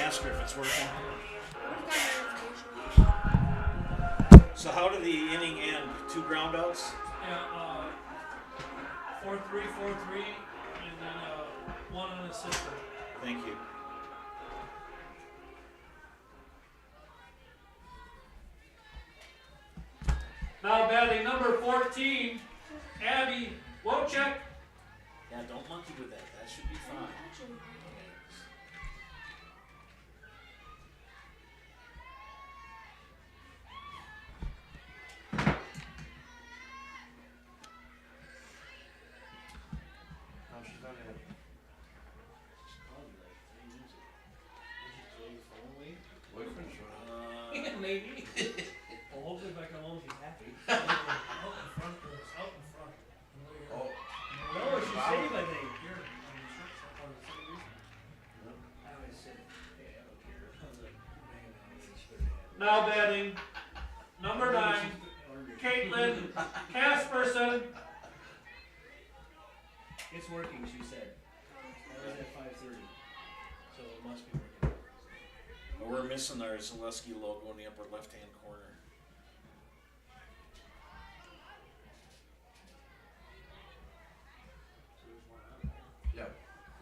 ask her if it's working. So how did the inning end? 2 groundouts? Yeah, 4-3, 4-3, and then 1 unassisted. Thank you. Now batting number 14, Abby Wojcik. Yeah, don't monkey with that. That should be fine. Maybe. Well, hopefully if I come home, she's happy. Out in front. Oh. No, she's safe, I think. Here. Now batting number 9, Caitlin Casperson. It's working, she said. That was at 5:30. So it must be working. But we're missing our Zaleski logo in the upper left-hand corner. Yep.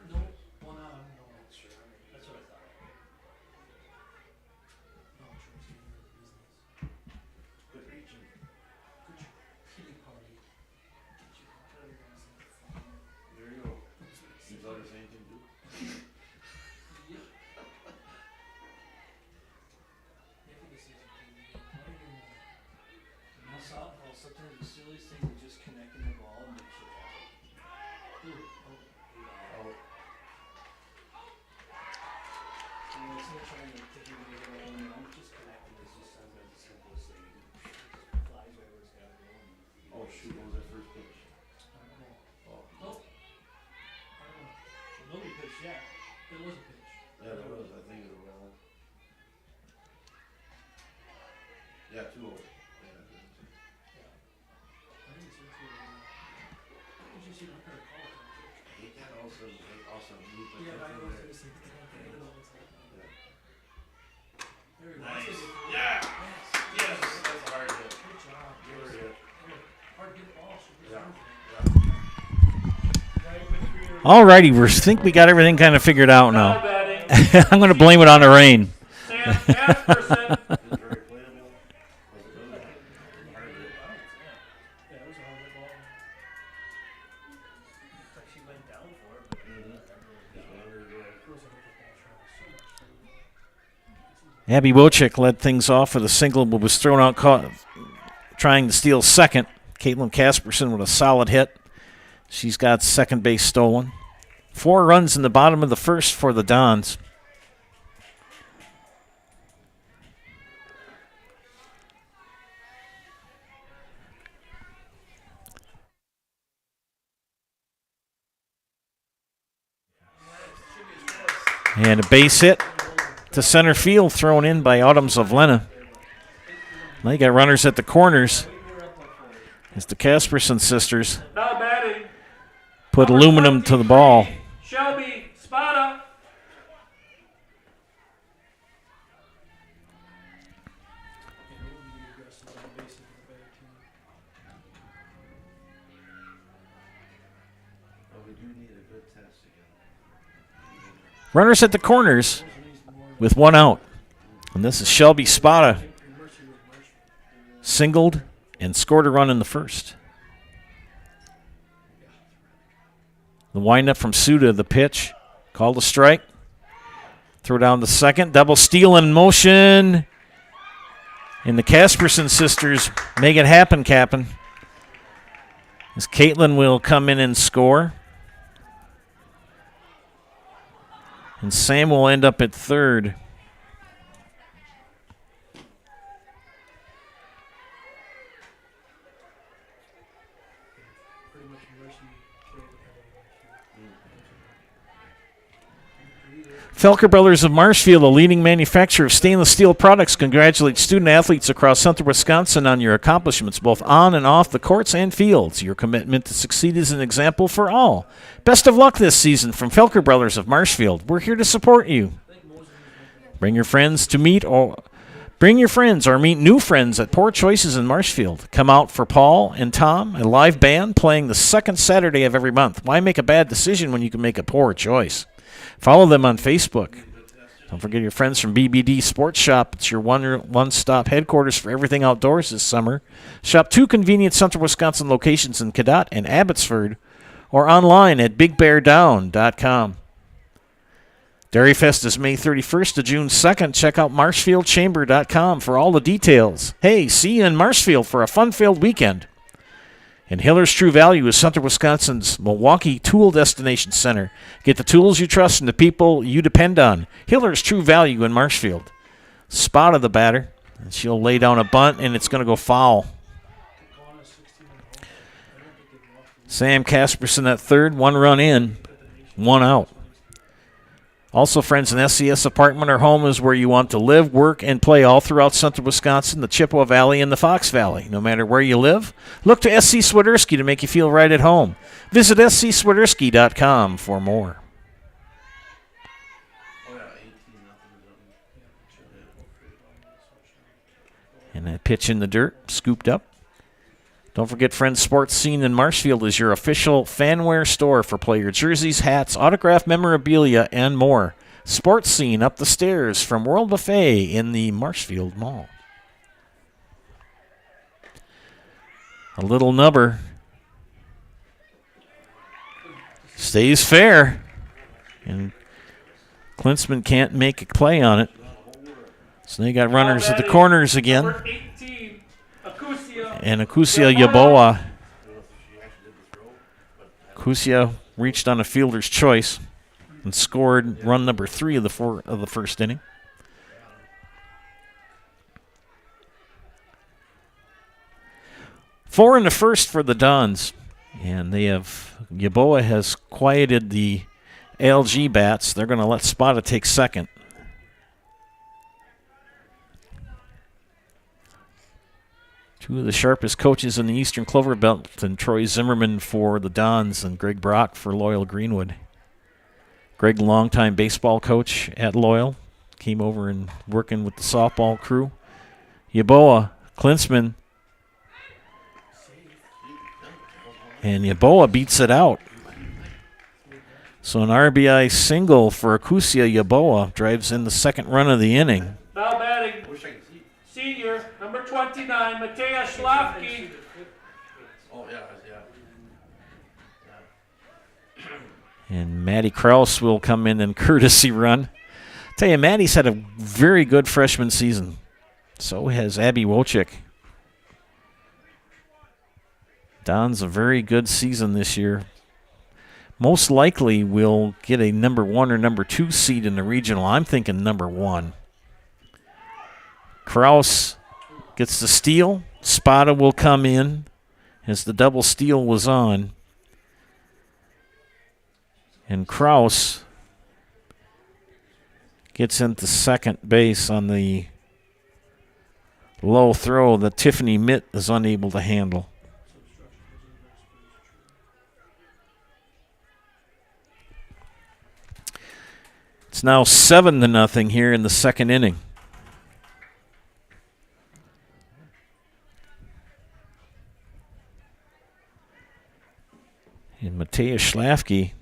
No, 1 out. No, that's sure. That's what I thought. No, sure, it's getting rid of business. Good reaching. Good job. Kitty party. Get you out of here, guys. There you go. These others ain't gonna do. Yep. Maybe this isn't TV. What do you know? Now softball, sometimes the silliest thing is just connecting the ball and make shit happen. Ooh, Oh. You know, instead of trying to think you're gonna get it all in, I'm just connecting. It's just sometimes the simplest thing. It just flies right where it's gotta go. Oh shoot, what was that first pitch? I don't know. Oh. Nope. I don't know. Well, nobody pitched yet. There was a pitch. Yeah, there was, I think it was well. Yeah, 2-0. Yeah, Yeah. I think it's into did you see what kind of call it? he can also move the Yeah, I pitch know. in there. It's like, okay, I know what's happening. There we go. Nice. That's it. Yeah. Yes. Yes, that's a hard hit. Good job. Good hit. Hard to get the ball. She Yeah. Alrighty, we think we got everything kind of figured out Now now. batting, I'm going to blame it on the rain. Sam Casperson. It was very playable. Was it really? Hard hit. Yeah, it was a hard hit ball. It's like she went down for it, but Just went under the it was a hard hit ball. So much. Abby Wojcik led things off with a single, but was thrown out trying to steal second. Caitlin Casperson with a solid hit. She's got second base stolen. 4 runs in the bottom of the first for the Dons. And a base hit to center field thrown in by Autumn Zavlena. Now you got runners at the corners as the Casperson sisters Now batting, put aluminum to the ball. Shelby Spada. But we do need a good test again. Runners at the corners with 1 out. And this is Shelby Spada. Singled and scored a run in the first. The windup from Suda, the pitch. Called a strike. Throw down the second. Double steal in motion. And the Casperson sisters make it happen, Cap'n. As Caitlin will come in and score. And Sam will end up at third. Felker Brothers of Marshfield, a leading manufacturer of stainless steel products, congratulates student athletes across central Wisconsin on your accomplishments, both on and off the courts and fields. Your commitment to succeed is an example for all. Best of luck this season from Felker Brothers of Marshfield. We're here to support you. Bring your friends to meet or bring your friends or meet new friends at Poor Choices in Marshfield. Come out for Paul and Tom, a live band playing the second Saturday of every month. Why make a bad decision when you can make a poor choice? Follow them on Facebook. Don't forget your friends from BBD Sports Shop. It's your one-stop headquarters for everything outdoors this summer. Shop 2 convenient Central Wisconsin locations in Cadott and Abbotsford or online at bigbeardown.com. Dairy Fest is May 31st to June 2nd. Check out marshfieldchamber.com for all the details. Hey, see you in Marshfield for a fun-filled weekend. And Hiller's True Value is Central Wisconsin's Milwaukee Tool Destination Center. Get the tools you trust and the people you depend on. Hiller's True Value in Marshfield. Spot of the batter. And she'll lay down a bunt, and it's going to go foul. Sam Casperson at third. 1 run in, 1 out. Also, friends, an SCS apartment or home is where you want to live, work, and play all throughout Central Wisconsin, the Chippewa Valley, and the Fox Valley. No matter where you live, look to SC Swiderski to make you feel right at home. Visit scswiderski.com for more. Oh, yeah, 18-0. And that pitch in the dirt, scooped up. Don't forget, friends, Sports Scene in Marshfield is your official fanwear store for player jerseys, hats, autographed memorabilia, and more. Sports Scene up the stairs from World Buffet in the Marshfield Mall. A little nubber. Stays fair. And Klinsman can't make a play on it. So they got runners at the corners again. Number 18, Akusia. And Akusia Yaboa. Akusia reached on a fielder's choice and scored run number 3 of the first inning. Four in the first for the Dons. And Yaboa has quieted the LG bats. They're going to let Spada take second. Two of the sharpest coaches in the Eastern Clover Belt, and Troy Zimmerman for the Dons and Greg Brock for Loyal-Greenwood. Greg, longtime baseball coach at Loyal, came over and working with the softball crew. Yaboa, Klinsman, and Yaboa beats it out. So an RBI single for Akusia. Yaboa drives in the second run of the inning. Now batting, senior, number 29, Matej Slavky. Oh, yeah. And Matty Kraus will come in and courtesy run. Tell you, Matty's had a very good freshman season. So has Abby Wojcik. Don's a very good season this year. Most likely will get a number 1 or number 2 seed in the regional. I'm thinking number 1. Kraus gets the steal. Spada will come in as the double steal was on. And Kraus gets into second base on the low throw that Tiffany Mitt is unable to handle. It's now 7-0 here in the second inning. And Matej Slavky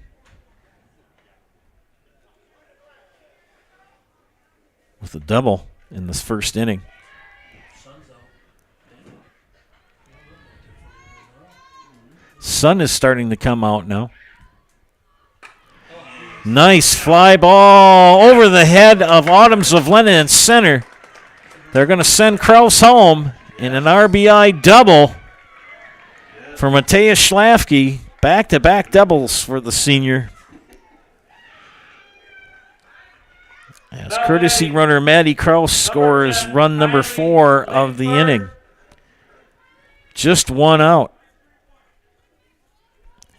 with a double in this first inning. Sun is starting to come out now. Nice fly ball over the head of Autumns of Lennon in center. They're going to send Kraus home in an RBI double for Matej Slavky. Back-to-back doubles for the senior. As courtesy runner Matty Kraus scores run number 4 of the inning. Just 1 out.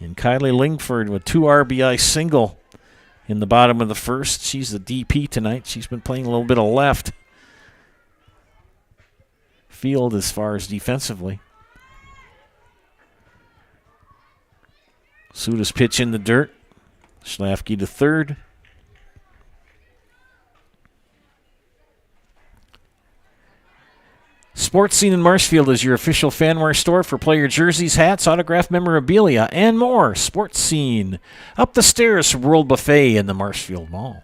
And Kylie Lingford with 2 RBI single in the bottom of the first. She's the DP tonight. She's been playing a little bit of left field as far as defensively. Suda's pitch in the dirt. Slavky to third. Sports Scene in Marshfield is your official fanwear store for player jerseys, hats, autographed memorabilia, and more. Sports Scene, up the stairs from World Buffet in the Marshfield Mall.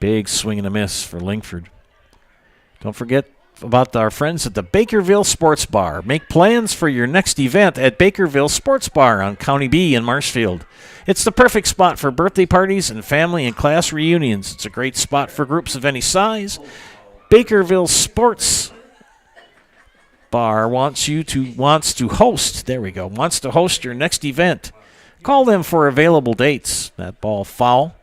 Big swing and a miss for Lingford. Don't forget about our friends at the Bakerville Sports Bar. Make plans for your next event at Bakerville Sports Bar on County B in Marshfield. It's the perfect spot for birthday parties and family and class reunions. It's a great spot for groups of any size. Bakerville Sports Bar wants to host your next event. Call them for available dates. That ball foul.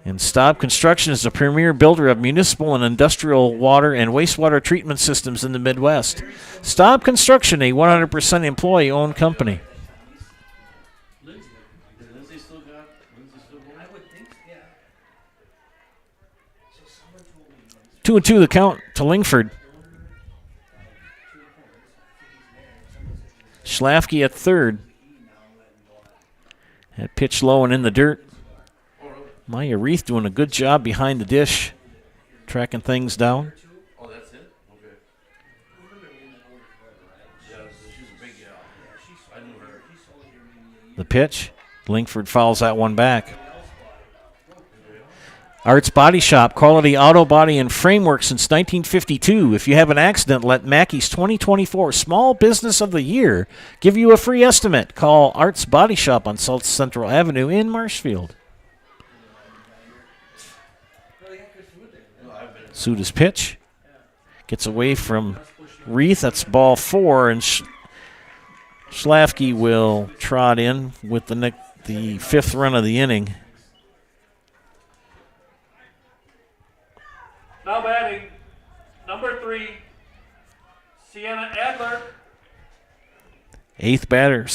And Staub Construction is the premier builder of municipal and industrial water and wastewater treatment systems in the Midwest. Staub Construction, a 100% employee-owned company. Lindsay still going? I would think, yeah. So someone told me. 2-2 the count to Lingford. Schlafke at third. That pitch low and in the dirt. Maya Reith doing a good job behind the dish, tracking things down. Oh, that's it? Okay. Yeah, she's a big gal. I knew her. The pitch. Lingford fouls that one back. Arts Body Shop, quality auto body and framework since 1952. If you have an accident, let Mackey's 2024 Small Business of the Year give you a free estimate. Call Arts Body Shop on South Central Avenue in Marshfield. Suda's pitch. Gets away from Reith. That's ball 4, and Schlafke will trot in with the fifth run of the inning. Now batting, number 3, Sienna Adler. Eighth batter of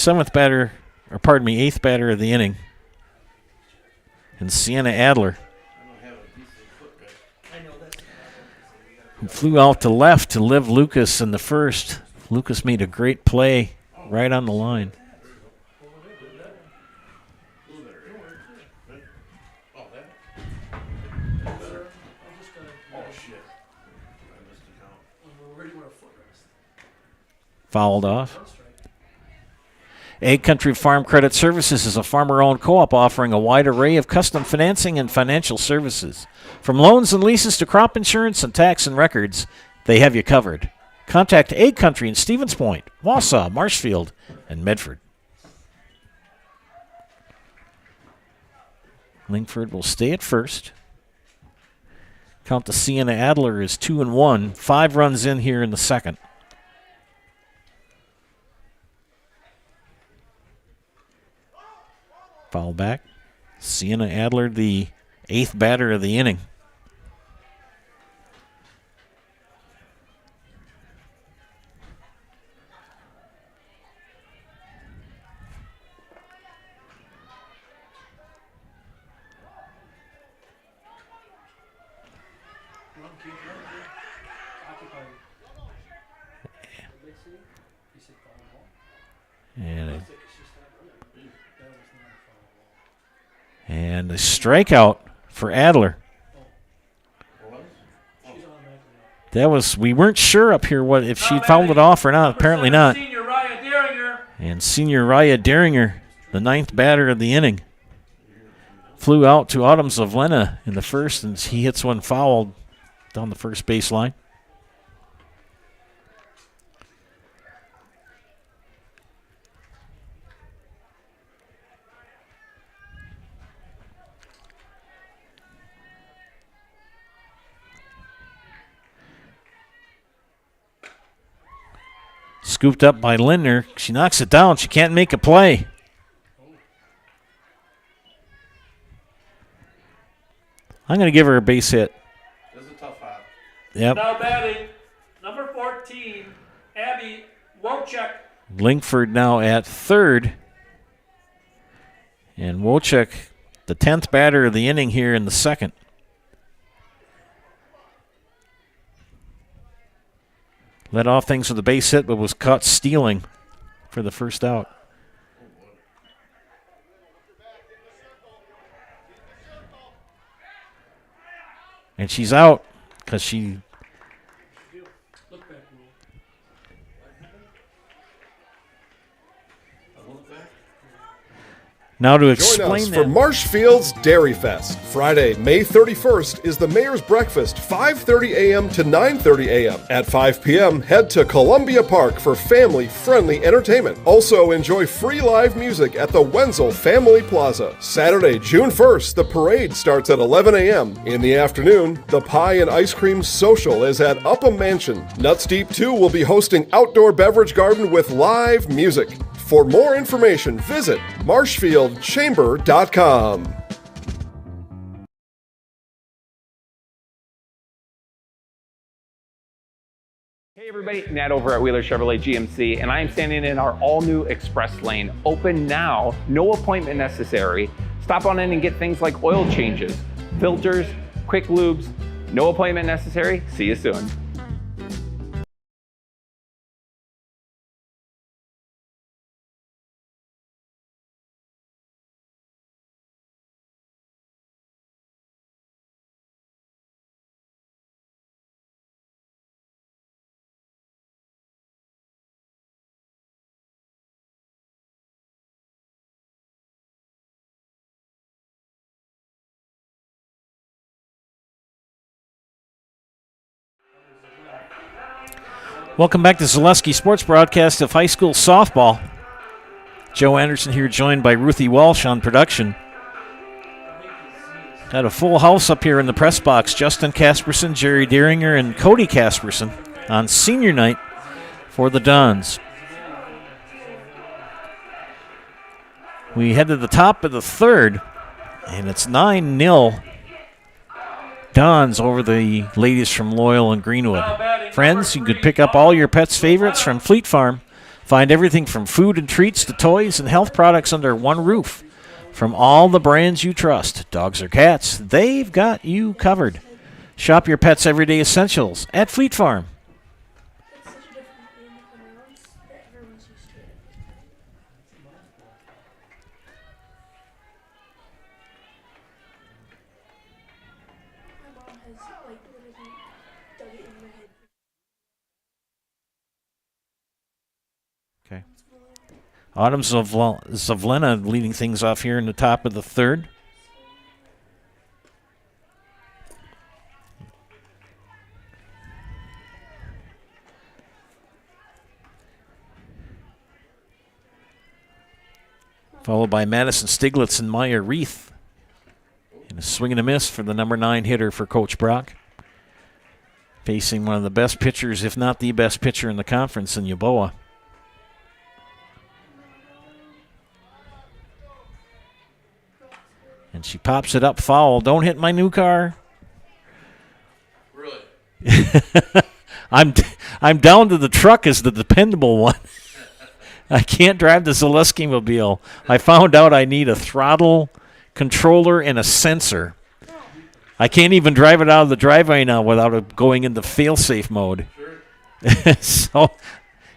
the inning. And Sienna Adler. Who flew out to left to Liv Lucas in the first. Lucas made a great play right on the line. Fouled off. Egg Country Farm Credit Services is a farmer-owned co-op offering a wide array of custom financing and financial services. From loans and leases to crop insurance and tax and records, they have you covered. Contact Egg Country in Stevens Point, Wausau, Marshfield, and Medford. Lingford will stay at first. Count to Sienna Adler is 2-1. 5 runs in here in the second. Foul back. Sienna Adler, the 8th batter of the inning. And a strikeout for Adler. We weren't sure up here if she fouled it off or not. Apparently not. And senior Raya Deringer, the 9th batter of the inning, flew out to Autumns of Lena in the first, and he hits one foul down the first baseline. Scooped up by Lindner. She knocks it down. She can't make a play. I'm going to give her a base hit. This is a tough hop. Yep. Now batting, number 14, Abby Wojcik. Lingford now at third. And Wojcik, the 10th batter of the inning here in the second. Led off things with a base hit, but was caught stealing for the first out. And she's out. because she. Look back rule. Now to Join explain us for that. Marshfield's Dairy Fest. Friday, May 31st is the Mayor's Breakfast, 5:30 a.m. to 9:30 a.m. At 5 p.m., head to Columbia Park for family-friendly entertainment. Also, enjoy free live music at the Wenzel Family Plaza. Saturday, June 1st, the parade starts at 11 a.m. In the afternoon, the Pie and Ice Cream Social is at Upham Mansion. Nuts Deep 2 will be hosting outdoor beverage garden with live music. For more information, visit marshfieldchamber.com. Hey everybody, Nat over at Wheeler Chevrolet GMC, and I am standing in our all-new Express Lane. Open now, no appointment necessary. Stop on in and get things like oil changes, filters, quick lubes. No appointment necessary. See you soon. Welcome back to Zaleski Sports Broadcast of high school softball. Joe Anderson here, joined by Ruthie Walsh on production. Got a full house up here in the press box. Justin Casperson, Jerry Deeringer, and Cody Casperson on senior night for the Dons. We head to the top of the third, and it's 9-0 Dons over the ladies from Loyal and Greenwood. Friends, you could pick up all your pets' favorites from Fleet Farm. Find everything from food and treats to toys and health products under one roof. From all the brands you trust, dogs or cats, they've got you covered. Shop your pets' everyday essentials at Fleet Farm. It's such a different animal from around that everyone's used to it. My mom has like literally dug it in my head. Okay. Autumn Zavlena leading things off here in the top of the third. Followed by Madison Stiglitz and Maya Reith. And a swing and a miss for the number 9 hitter for Coach Brock. Facing one of the best pitchers, if not the best pitcher in the conference in Yaboa. And she pops it up foul. Don't hit my new car. Really? I'm down to the truck as the dependable one. I can't drive the Zaleski Mobile. I found out I need a throttle controller and a sensor. I can't even drive it out of the driveway now without it going into fail-safe mode. Sure. So,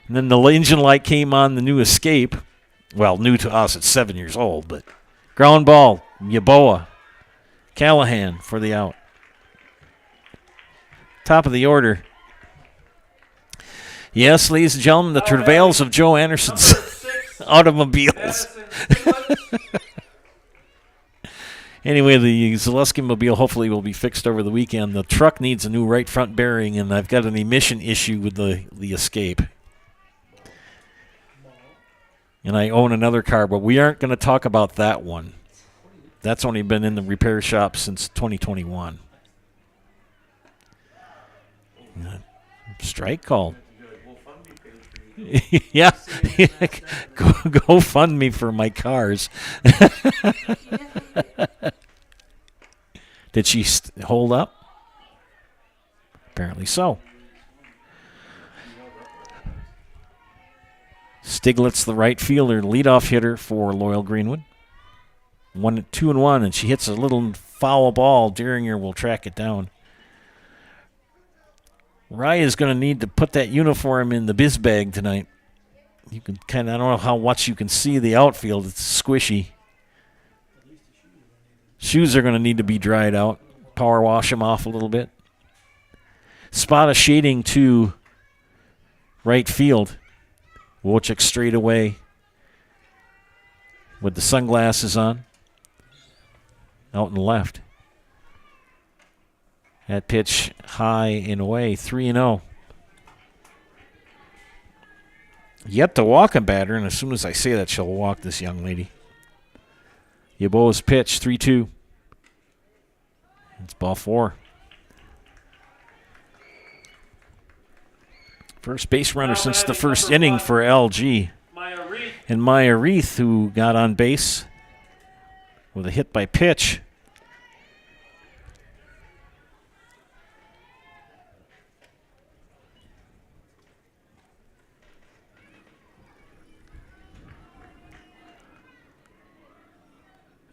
and then the engine light came on the new Escape. Well, new to us. It's 7 years old, but ground ball, Yaboa. Callahan for the out. Top of the order. Yes, ladies and gentlemen, the travails of Joe Anderson's automobiles. Anyway, the Zaleski Mobile hopefully will be fixed over the weekend. The truck needs a new right front bearing, and I've got an emission issue with the Escape. And I own another car, but we aren't going to talk about that one. That's only been in the repair shop since 2021. Strike called. Yeah. Go fund me for my cars. Did she hold up? Apparently so. Stiglitz, the right fielder, leadoff hitter for Loyal-Greenwood. 2-1, and she hits a little foul ball. Deeringer will track it down. Rye is going to need to put that uniform in the biz bag tonight. You can I don't know how much you can see the outfield. It's squishy. Shoes are going to need to be dried out. Power wash them off a little bit. spot of shading to right field. Wojcik straight away with the sunglasses on. Out and left. That pitch high and away, 3-0. Yet to walk a batter, and as soon as I say that, she'll walk this young lady. Yaboa's pitch, 3-2. It's ball 4. First base runner since the first inning for LG. And Maya Reith, who got on base with a hit by pitch.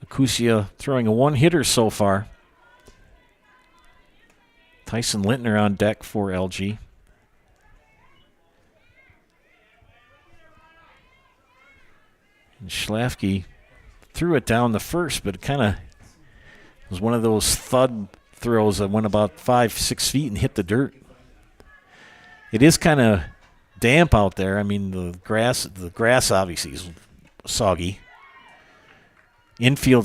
Akusia throwing a one-hitter so far. Tyson Lintner on deck for LG. And Schlafke threw it down the first, but it kind of was one of those thud throws that went about 5-6 feet and hit the dirt. It is kind of damp out there. I mean, the grass obviously is soggy. Infield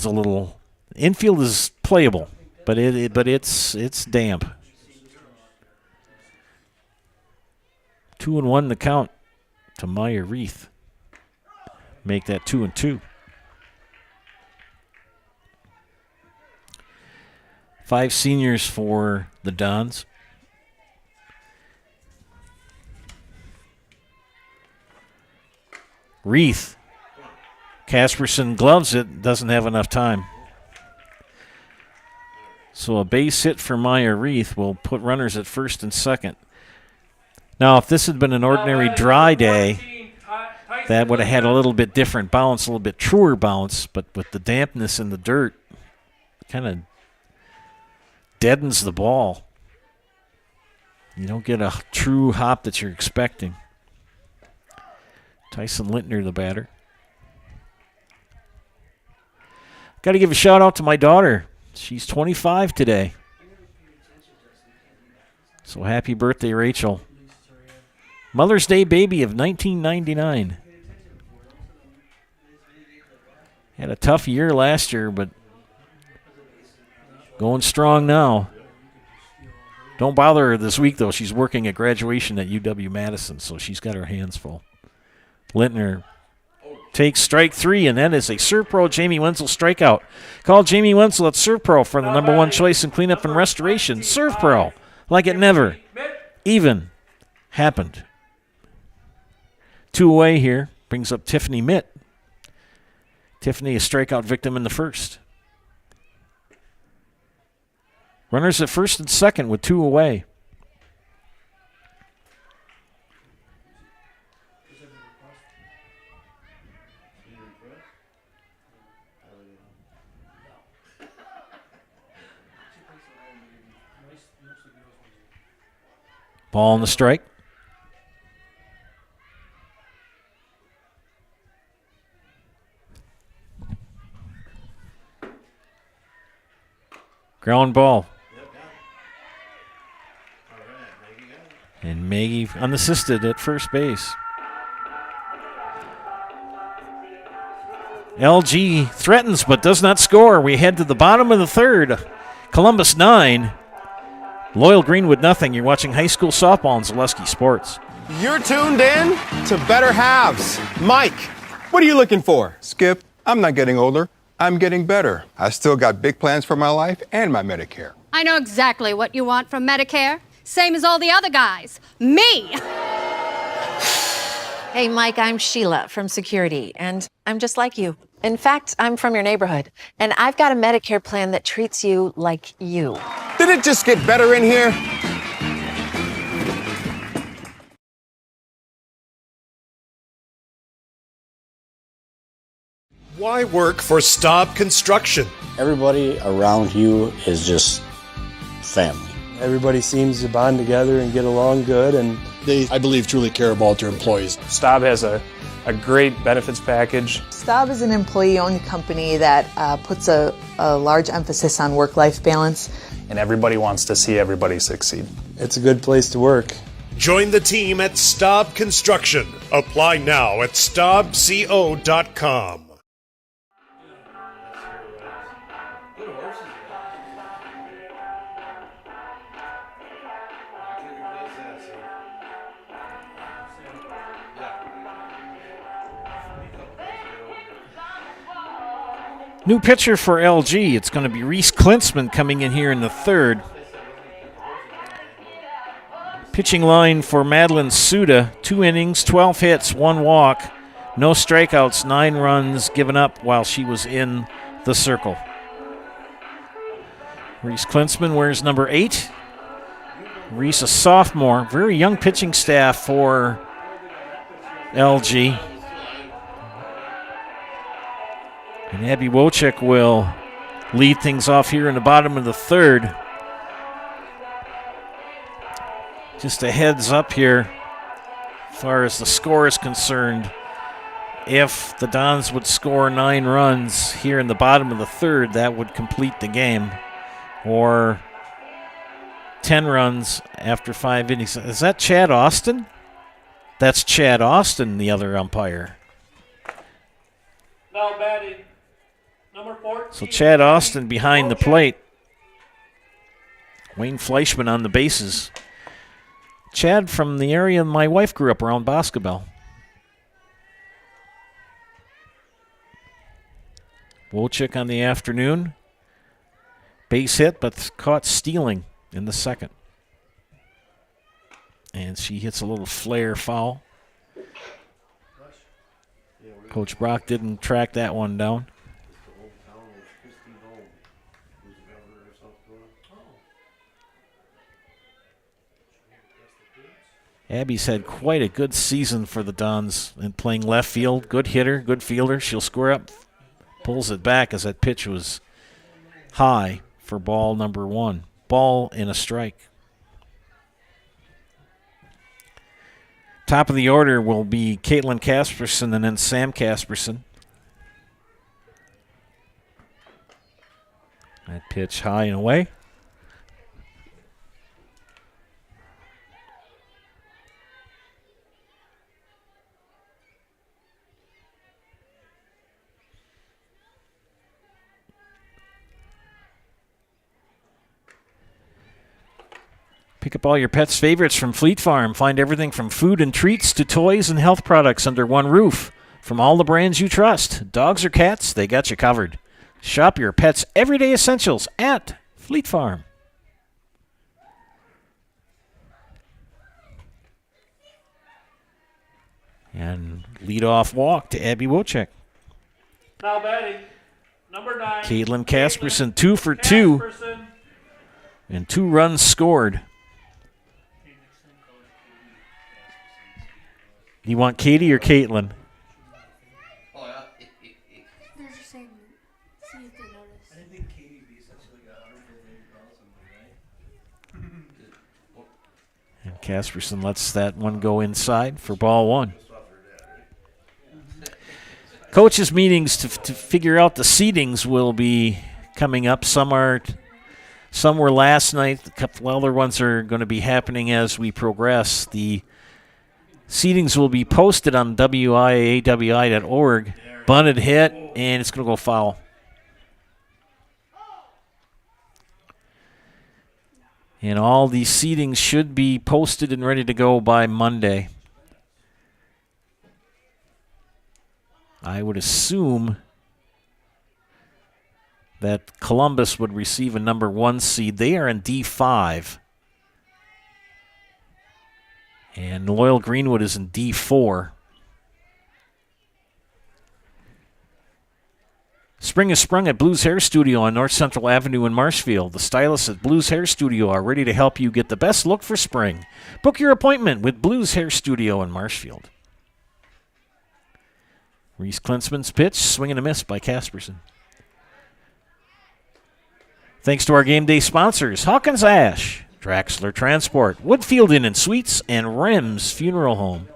is playable, but it's damp. 2-1 the count to Maya Reith. Make that 2-2. 5 seniors for the Dons. Reith. Casperson gloves it, doesn't have enough time. So a base hit for Maya Reith will put runners at first and second. Now, if this had been an ordinary dry day, that would have had a little bit different bounce, a little bit truer bounce, but with the dampness in the dirt, kind of deadens the ball. You don't get a true hop that you're expecting. Tyson Lintner, the batter. Got to give a shout out to my daughter. She's 25 today. So happy birthday, Rachel. Mother's Day baby of 1999. Had a tough year last year, but going strong now. Don't bother her this week, though. She's working at graduation at UW-Madison, so she's got her hands full. Lintner takes strike 3, and that is a Serpro Jamie Wenzel strikeout. Call Jamie Wenzel at Serpro for the #1 choice in cleanup and restoration. Serpro, like it never even happened. 2 away here, brings up Tiffany Mitt. Tiffany, a strikeout victim in the first. Runners at first and second with 2 away. Ball on the strike. Ground ball. And Maggie unassisted at first base. LG threatens but does not score. We head to the bottom of the third. Columbus 9. Loyal-Greenwood nothing. You're watching high school softball on Zaleski Sports. You're tuned in to Better Halves. Mike, what are you looking for? Skip, I'm not getting older. I'm getting better. I still got big plans for my life and my Medicare. I know exactly what you want from Medicare. Same as all the other guys. Me! Hey, Mike, I'm Sheila from Security, and I'm just like you. In fact, I'm from your neighborhood, and I've got a Medicare plan that treats you like you. Did it just get better in here? Why work for Staub Construction? Everybody around you is just family. Everybody seems to bond together and get along good, and They, I believe, truly care about their employees. Staub has a great benefits package. Staub is an employee-owned company that puts a large emphasis on work-life balance. And everybody wants to see everybody succeed. it's a good place to work. Join the team at Staub Construction. Apply now at staubco.com. New pitcher for LG. It's going to be Reese Klinsman coming in here in the third. Pitching line for Madeline Suda, 2 innings, 12 hits, 1 walk, no strikeouts, 9 runs given up while she was in the circle. Reese Klinsman wears number 8. Reese, a sophomore, very young pitching staff for LG. And Abby Wojcik will lead things off here in the bottom of the third. Just a heads up here, as far as the score is concerned, if the Dons would score 9 runs here in the bottom of the third, that would complete the game. Or 10 runs after 5 innings. Is that Chad Austin? That's Chad Austin, the other umpire. Now batting, number 14. So Chad Austin behind the plate. Wayne Fleischman on the bases. Chad from the area my wife grew up around, Boscobel. Wojcik on the afternoon. Base hit, but caught stealing in the second. And she hits a little flare foul. Coach Brock didn't track that one down. Abby's had quite a good season for the Dons in playing left field. Good hitter, good fielder. She'll square up, pulls it back as that pitch was high for ball number 1. Ball and a strike. Top of the order will be Caitlin Casperson and then Sam Casperson. That pitch high and away. Pick up all your pets' favorites from Fleet Farm. Find everything from food and treats to toys and health products under one roof. From all the brands you trust, dogs or cats, they got you covered. Shop your pets' everyday essentials at Fleet Farm. And leadoff walk to Abby Wojcik. Now batting, number 9. Caitlin Casperson, 2 for 2. And 2 runs scored. You want Katie or Caitlin? They're just saying, see if they notice. I didn't think Katie would be such like a 180 pounds, right? And Casperson lets that one go inside for ball 1. Coaches' meetings to figure out the seedings will be coming up. Some were last night. A couple other ones are going to be happening as we progress. The seedings will be posted on WIAA.org. Bunted hit, and it's going to go foul. And all these seedings should be posted and ready to go by Monday. I would assume that Columbus would receive a number 1 seed. They are in D5. And Loyal-Greenwood is in D4. Spring has sprung at Blues Hair Studio on North Central Avenue in Marshfield. The stylists at Blues Hair Studio are ready to help you get the best look for spring. Book your appointment with Blues Hair Studio in Marshfield. Reese Klinsman's pitch, swing and a miss by Casperson. Thanks to our game day sponsors, Hawkins Ash, Draxler Transport, Woodfield Inn and Suites, and Rims Funeral Home.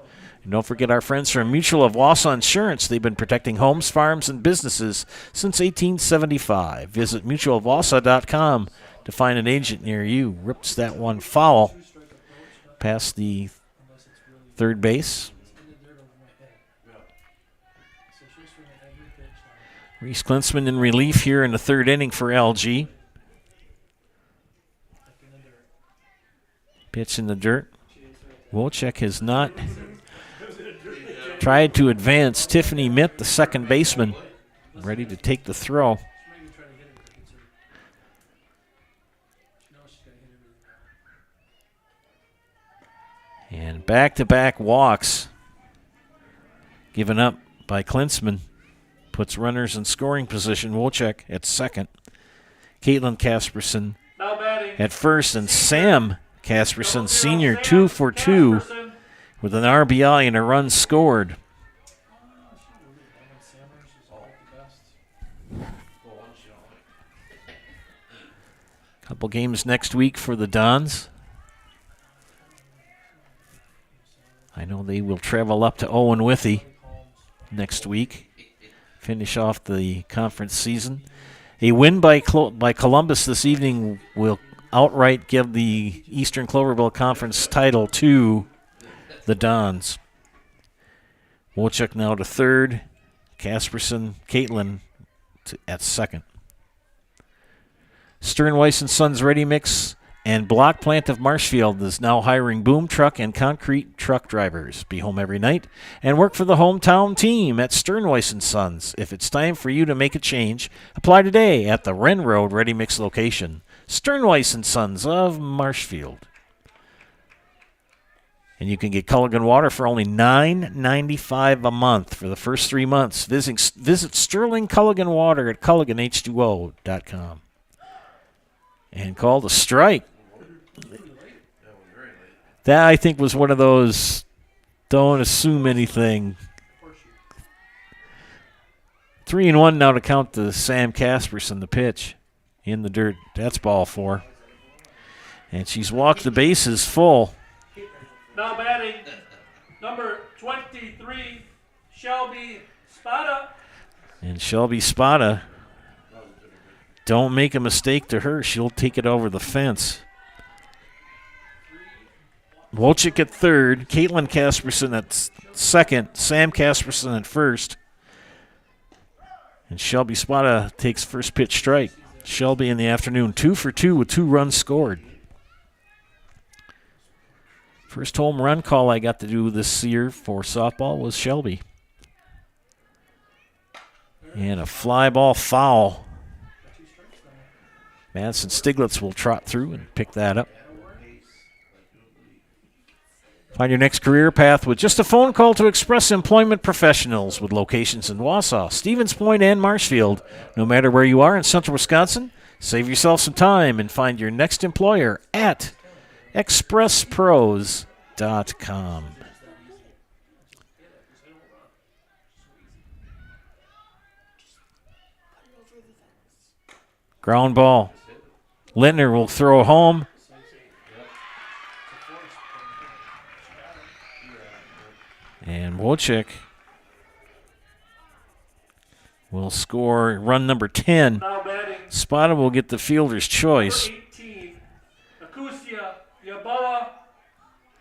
And don't forget our friends from Mutual of Wausau Insurance. They've been protecting homes, farms, and businesses since 1875. Visit mutualofwausau.com to find an agent near you. Rips that one foul. past the third base. Reese Klinsman in relief here in the third inning for LG. Pitch in the dirt. Wojcik has not tried to advance. Tiffany Mitt, the second baseman, ready to take the throw. And back-to-back walks given up by Klinsman. Puts runners in scoring position. Wojcik at second. Caitlin Casperson at first. And Sam Casperson, senior, 2 for 2 with an RBI and a run scored. Couple games next week for the Dons. I know they will travel up to Owen Withy next week. Finish off the conference season. A win by Columbus this evening will outright give the Eastern Cloverville Conference title to the Dons. Wojcik now to third. Casperson, Caitlin at second. Stern Weiss & Sons Ready Mix and Block Plant of Marshfield is now hiring boom truck and concrete truck drivers. Be home every night and work for the hometown team at Stern Weiss & Sons. If it's time for you to make a change, apply today at the Wren Road Ready Mix location. Stern Weiss & Sons of Marshfield. And you can get Culligan Water for only $9.95 a month for the first 3 months. Visit Sterling Culligan Water at CulliganH2O.com. And called a strike. That, I think, was one of those don't assume anything. 3-1 now to count to Sam Casperson, the pitch. In the dirt. That's ball 4. And she's walked the bases full. Now batting, number 23, Shelby Spada. And Shelby Spada, don't make a mistake to her. She'll take it over the fence. Wojcik at third, Caitlin Casperson at second, Sam Casperson at first. And Shelby Spada takes first pitch strike. Shelby in the afternoon, 2 for 2 with 2 runs scored. First home run call I got to do this year for softball was Shelby. And a fly ball foul. Madison Stiglitz will trot through and pick that up. Find your next career path with just a phone call to Express Employment Professionals with locations in Wausau, Stevens Point, and Marshfield. No matter where you are in central Wisconsin, save yourself some time and find your next employer at expresspros.com. Ground ball. Lintner will throw home. And Wojcik will score run number 10. Spada will get the fielder's choice.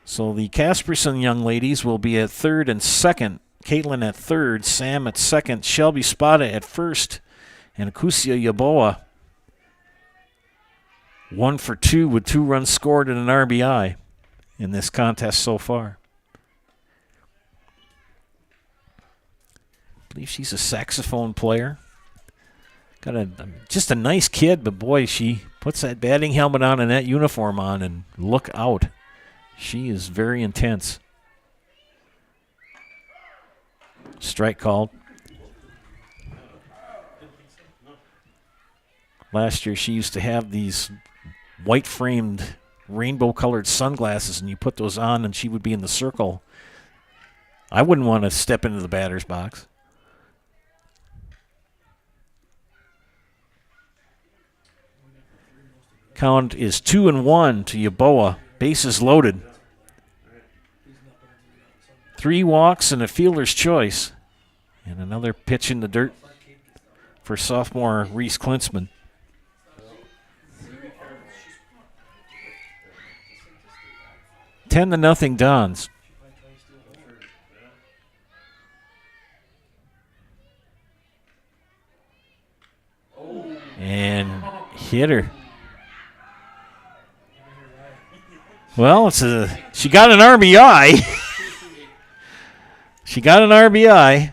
So the Casperson young ladies will be at third and second. Caitlin at third, Sam at second, Shelby Spada at first, and Akusia Yaboa 1 for 2 with 2 runs scored and an RBI in this contest so far. I believe she's a saxophone player. Got just a nice kid, but boy, she puts that batting helmet on and that uniform on and look out. She is very intense. Strike called. Last year she used to have these white-framed, rainbow-colored sunglasses, and you put those on and she would be in the circle. I wouldn't want to step into the batter's box. Count is 2-1 to Yaboa. Bases loaded. 3 walks and a fielder's choice. And another pitch in the dirt for sophomore Reese Klinsman. 10-0 Dons. And hit her. Well, she got an RBI. She got an RBI.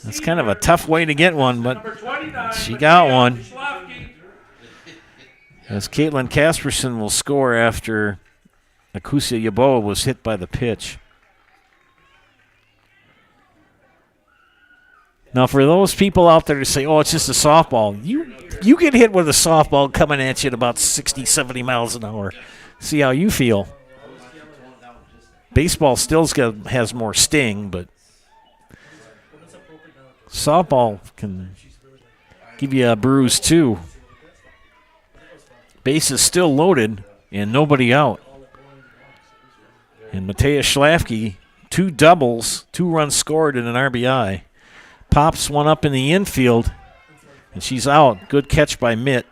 That's kind of a tough way to get one, but she got one. As Caitlin Casperson will score after Akusia Yaboa was hit by the pitch. Now, for those people out there to say, oh, it's just a softball, you get hit with a softball coming at you at about 60, 70 miles an hour. See how you feel. Baseball still has more sting, but softball can give you a bruise too. Base is still loaded and nobody out. And Matea Schlafke, 2 doubles, 2 runs scored and an RBI. Pops one up in the infield, and she's out. Good catch by Mitt.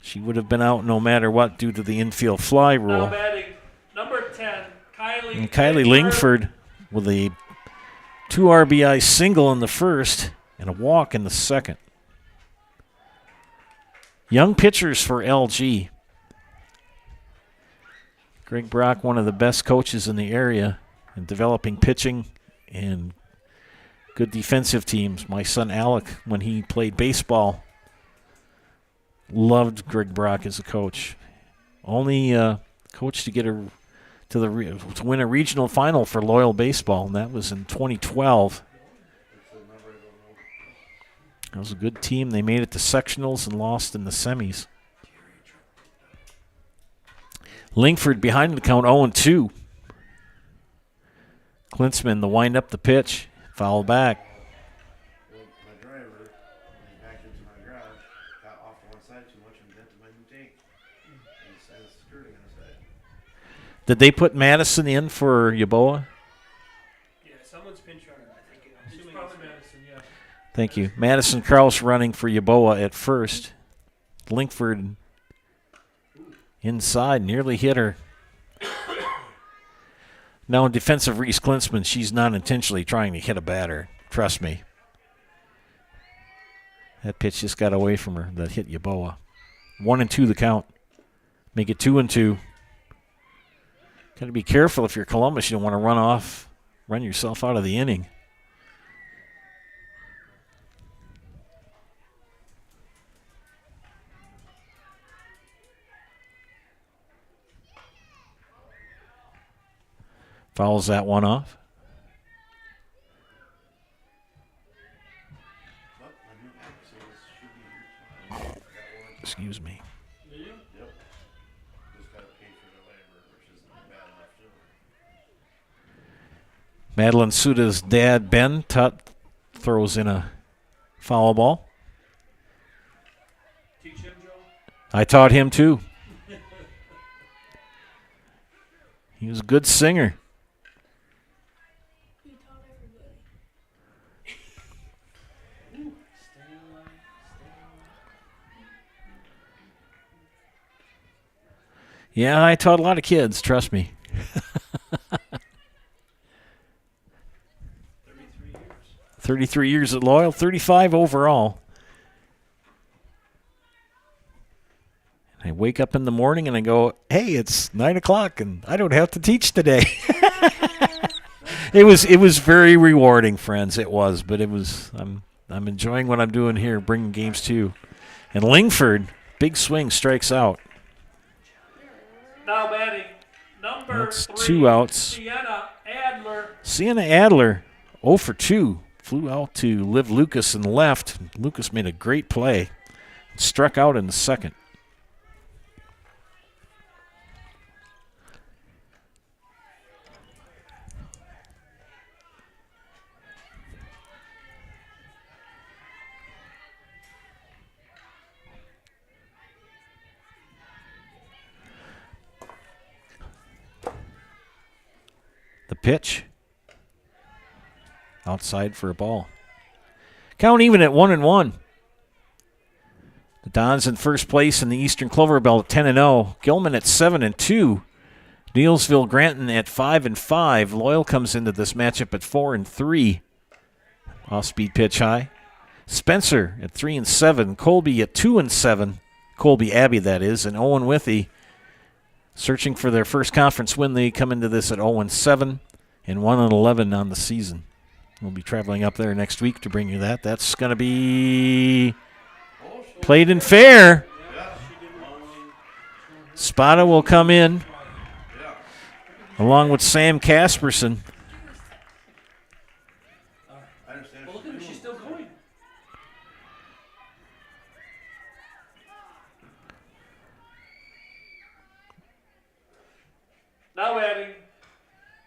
She would have been out no matter what due to the infield fly rule. Now batting, number 10, Kylie. And Kylie Lingford with a 2 RBI single in the first and a walk in the second. Young pitchers for LG. Greg Brock, one of the best coaches in the area in developing pitching and good defensive teams. My son Alec, when he played baseball, loved Greg Brock as a coach. Only coach to get to win a regional final for Loyal Baseball, and that was in 2012. It was a good team. They made it to sectionals and lost in the semis. Lingford behind the count 0-2. Klinsman, the wind up the pitch. Foul back. My driver, when he backed into my garage, got off to one side too much and dented my new tank. And I was skirting on the side. Did they put Madison in for Yaboa? Yeah, someone's pinch running. I think it's probably Madison, yeah. Thank you. Madison Krause running for Yaboa at first. Lingford inside, nearly hit her. Now in defense of Reese Klinsman, she's not intentionally trying to hit a batter. Trust me. That pitch just got away from her that hit Yaboa. 1-2 the count. Make it 2-2. Got to be careful if you're Columbus. You don't want to run yourself out of the inning. Fouls that one off. Excuse me. Yep. Just got to pay for the labor, which isn't bad enough too. Madeline Suda's dad, Ben Tutt, throws in a foul ball. Teach him, Joe? I taught him too. He was a good singer. Yeah, I taught a lot of kids, trust me. 33 years at Loyal, 35 overall. I wake up in the morning and I go, hey, it's 9 o'clock and I don't have to teach today. It was very rewarding, friends. It was, but it was I'm enjoying what I'm doing here, bringing games to you. And Lingford, big swing, strikes out. Now batting, number That's 3, 2 outs. Sienna Adler. Sienna Adler, 0 for 2. Flew out to Liv Lucas and left. Lucas made a great play. Struck out in the second. The pitch. Outside for a ball. Count even at 1-1. The Dons in first place in the Eastern Clover Belt at 10-0. Gilman at 7-2. Neelsville Granton at 5-5. Loyal comes into this matchup at 4-3. Off-speed pitch high. Spencer at 3-7. Colby at 2-7. Colby Abbey, that is. And Owen Withy searching for their first conference win. They come into this at 0-7 and 1-11 on the season. We'll be traveling up there next week to bring you that. That's going to be played and fair. Spada will come in along with Sam Casperson. Well, look at her, she's still going. Now adding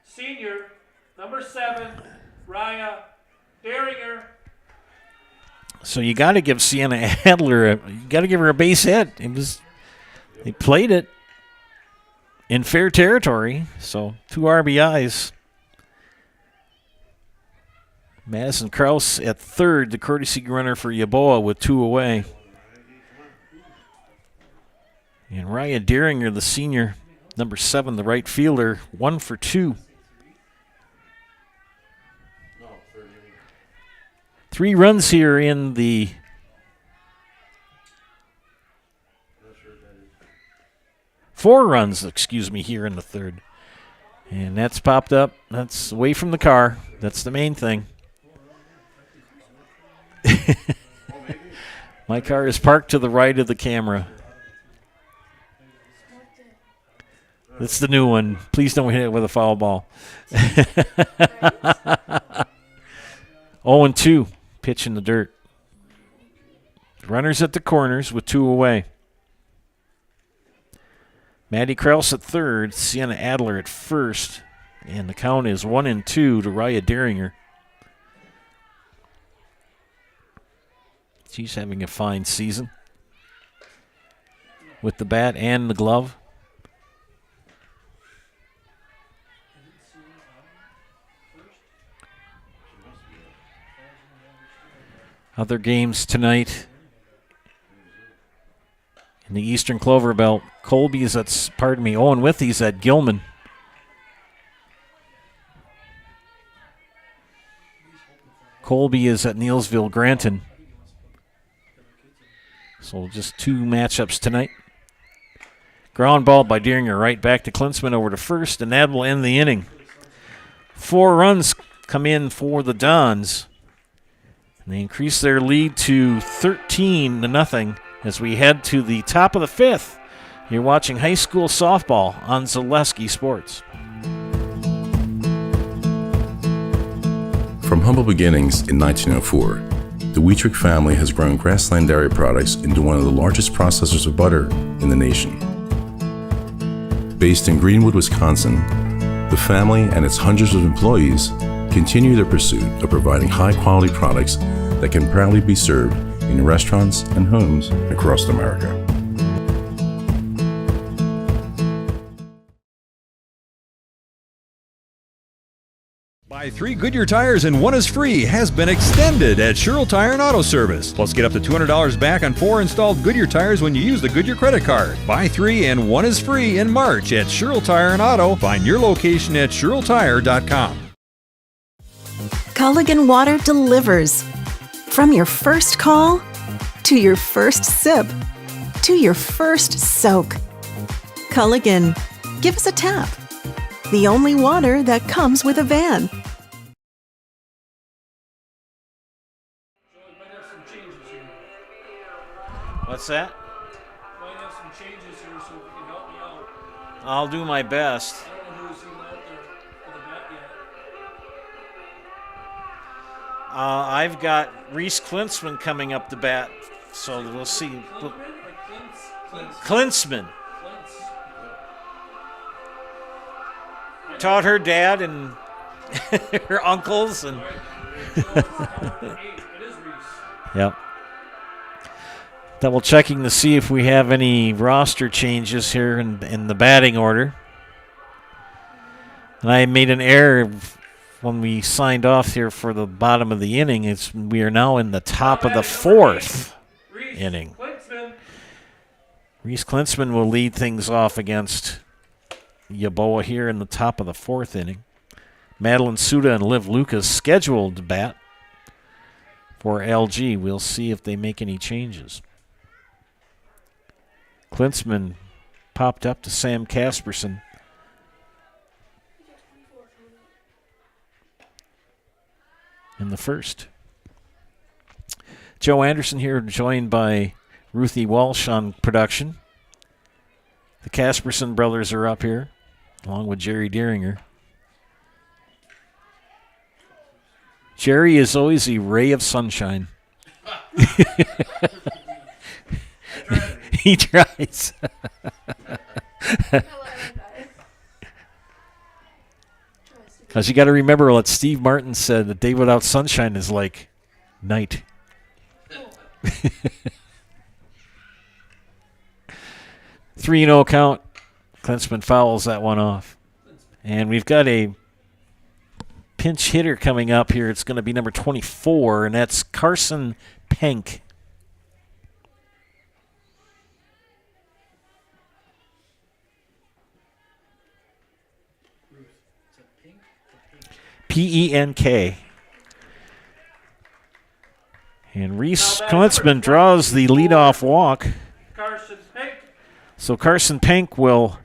senior, number 7, Raya Daringer. So you got to give Sienna Adler, you got to give her a base hit. They played it in fair territory, so 2 RBIs. Madison Krause at third, the courtesy runner for Yaboa with 2 away. And Raya Daringer, the senior, number 7, the right fielder, 1 for 2. 3 runs here in the 4 runs, here in the third. And that's popped up. That's away from the car. That's the main thing. My car is parked to the right of the camera. That's the new one. Please don't hit it with a foul ball. 0-2. Pitch in the dirt. Runners at the corners with 2 away. Maddie Krause at third, Sienna Adler at first, and the count is 1-2 to Raya Daringer. She's having a fine season with the bat and the glove. Other games tonight in the Eastern Clover Belt. Colby is at, Owen Withy's at Gilman. Colby is at Neelsville Granton. So just 2 matchups tonight. Ground ball by Daringer right back to Klinsman over to first, and that will end the inning. 4 runs come in for the Dons. And they increase their lead to 13-0 as we head to the top of the 5th. You're watching high school softball on Zaleski Sports. From humble beginnings in 1904, the Wheatrick family has grown Grassland Dairy Products into one of the largest processors of butter in the nation. Based in Greenwood, Wisconsin, the family and its hundreds of employees continue their pursuit of providing high-quality products that can proudly be served in restaurants and homes across America. Buy 3 Goodyear tires and 1 is free has been extended at Sherrill Tire and Auto Service. Plus, get up to $200 back on 4 installed Goodyear tires when you use the Goodyear credit card. Buy 3 and 1 is free in March at Sherrill Tire and Auto. Find your location at SherrillTire.com. Culligan Water delivers. From your first call, to your first sip, to your first soak. Culligan, give us a tap. The only water that comes with a van. What's that? Might have some changes here, so if you can help me out. I'll do my best. I don't know who's even out there for the bat yet. I've got Reese Klinsman coming up the bat, so we'll see. Klinsman. Taught her dad and her uncles and. Yep. Double checking to see if we have any roster changes here in the batting order. And I made an error when we signed off here for the bottom of the inning. We are now in the top of the 4th inning. Reese Klinsman will lead things off against Yaboa here in the top of the 4th inning. Madeline Suda and Liv Lucas scheduled to bat for LG. We'll see if they make any changes. Klinsman popped up to Sam Casperson. In the first. Joe Anderson here, joined by Ruthie Walsh on production. The Casperson brothers are up here, along with Jerry Deeringer. Jerry is always a ray of sunshine. He tries. Because you got to remember what Steve Martin said, a day without sunshine is like night. 3-0 count. Klinsman fouls that one off. And we've got a pinch hitter coming up here. It's going to be number 24, and that's Carson Penk. Penk. And Reese Klinsman draws the leadoff walk. So Carson Penk will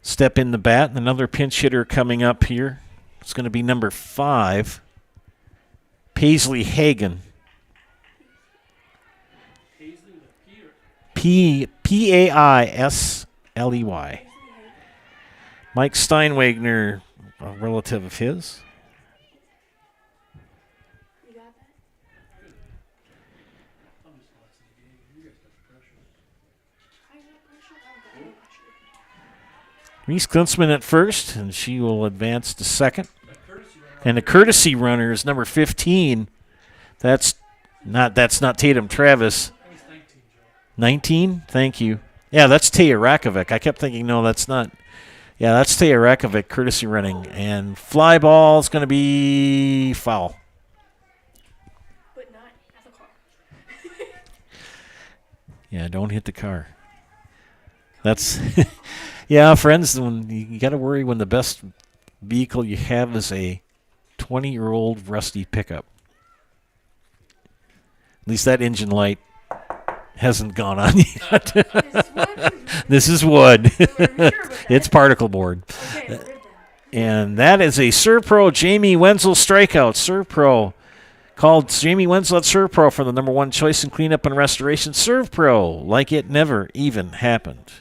step in the bat. Another pinch hitter coming up here. It's going to be number 5, Paisley Hagen. Paisley. Mike Steinwagner, a relative of his. Reese Klinsman at first, and she will advance to second. And the courtesy runner is number 15. That's not Tatum Travis. 19? Thank you. Yeah, that's Taya Rakovic. I kept thinking, no, that's not. Yeah, that's Taya Rakovic, courtesy running. And fly ball is going to be foul. But not at the car. Yeah, don't hit the car. That's, yeah, friends, when you got to worry when the best vehicle you have is a 20-year-old rusty pickup. At least that engine light hasn't gone on yet. This is wood. It's particle board. And that is a ServPro Jamie Wenzel strikeout. ServPro called Jamie Wenzel at ServPro for the number 1 choice in cleanup and restoration. ServPro, like it never even happened.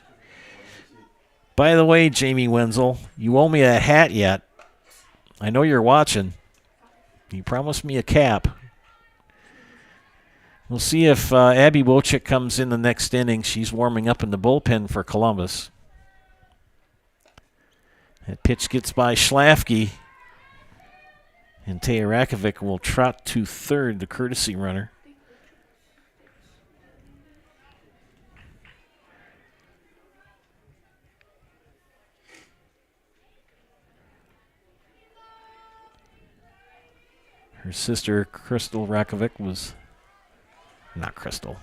By the way, Jamie Wenzel, you owe me a hat yet. I know you're watching. You promised me a cap. We'll see if Abby Wojcik comes in the next inning. She's warming up in the bullpen for Columbus. That pitch gets by Schlafke. And Taya Rakovic will trot to third, the courtesy runner. Her sister, Crystal Rakovic, was not Crystal.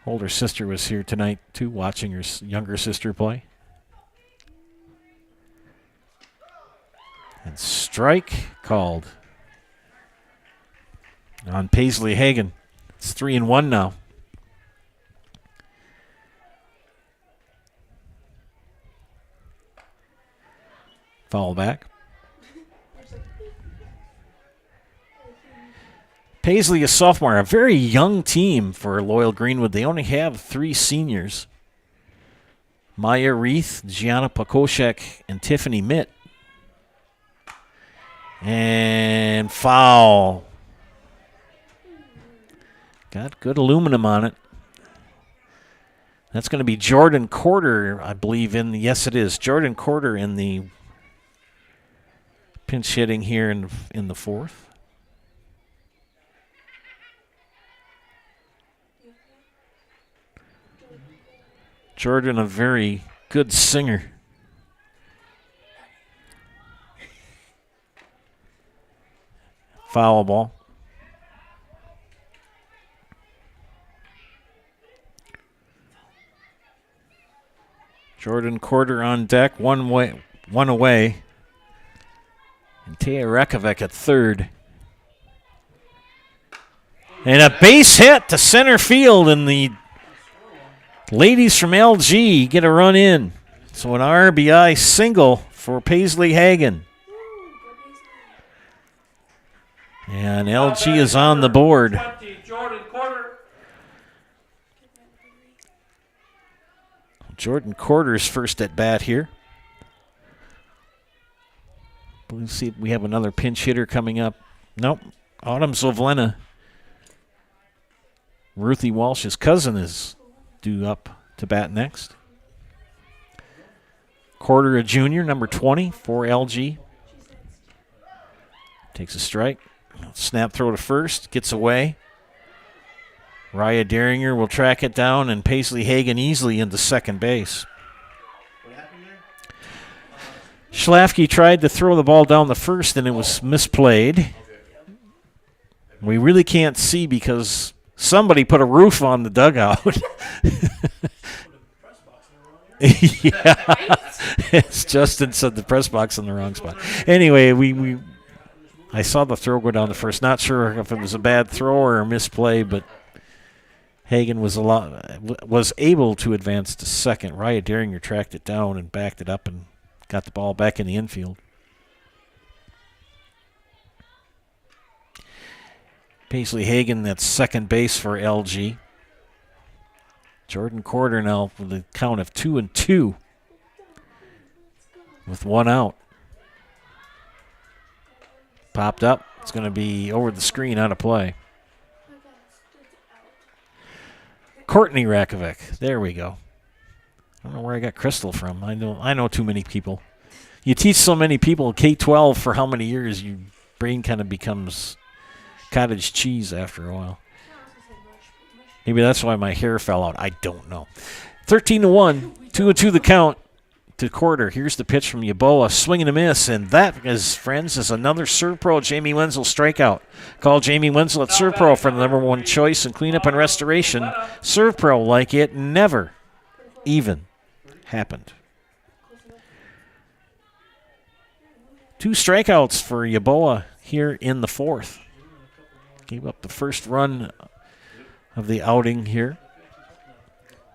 Older sister was here tonight, too, watching her younger sister play. And strike called on Paisley Hagen. It's 3-1 now. Foul back. Paisley, a sophomore, a very young team for Loyal-Greenwood. They only have 3 seniors. Maya Reith, Gianna Pakoshek, and Tiffany Mitt. And foul. Got good aluminum on it. That's going to be Jordan Corder, I believe, yes, it is. Jordan Corder in the pinch hitting here in the 4th. Jordan, a very good singer. Foul ball. Jordan Quarter on deck, one away. And Taya Rekovic at third. And a base hit to center field, and the ladies from LG get a run in. So an RBI single for Paisley Hagen. And LG is on the board. Jordan Quarter's first at bat here. Let's see if we have another pinch hitter coming up. Nope. Autumn Zovlena. Ruthie Walsh's cousin is due up to bat next. Quarter a junior, number 20 for LG. Takes a strike. Snap throw to first. Gets away. Raya Deringer will track it down, and Paisley Hagen easily into second base. Schlafke tried to throw the ball down the first, and it was misplayed. We really can't see because somebody put a roof on the dugout. Yeah, it's Justin said the press box in the wrong spot. Anyway, I saw the throw go down the first. Not sure if it was a bad throw or a misplay, but Hagen was able to advance to second. Raya Deringer tracked it down and backed it up and got the ball back in the infield. Paisley Hagen at second base for LG. Jordan Quarter now with a count of 2-2 with one out. Popped up. It's going to be over the screen, out of play. Courtney Rakovic. There we go. I don't know where I got Crystal from. I know too many people. You teach so many people K-12 for how many years, your brain kind of becomes cottage cheese after a while. Maybe that's why my hair fell out. I don't know. 13-1, 2-2 the count to Quarter. Here's the pitch from Yeboah, swing and a miss, and that, as friends, is another ServPro Jamie Wenzel strikeout. Call Jamie Wenzel at ServPro for the number one choice in cleanup and restoration. ServPro, like it never even happened. 2 strikeouts for Yeboah here in the fourth. Gave up the first run of the outing here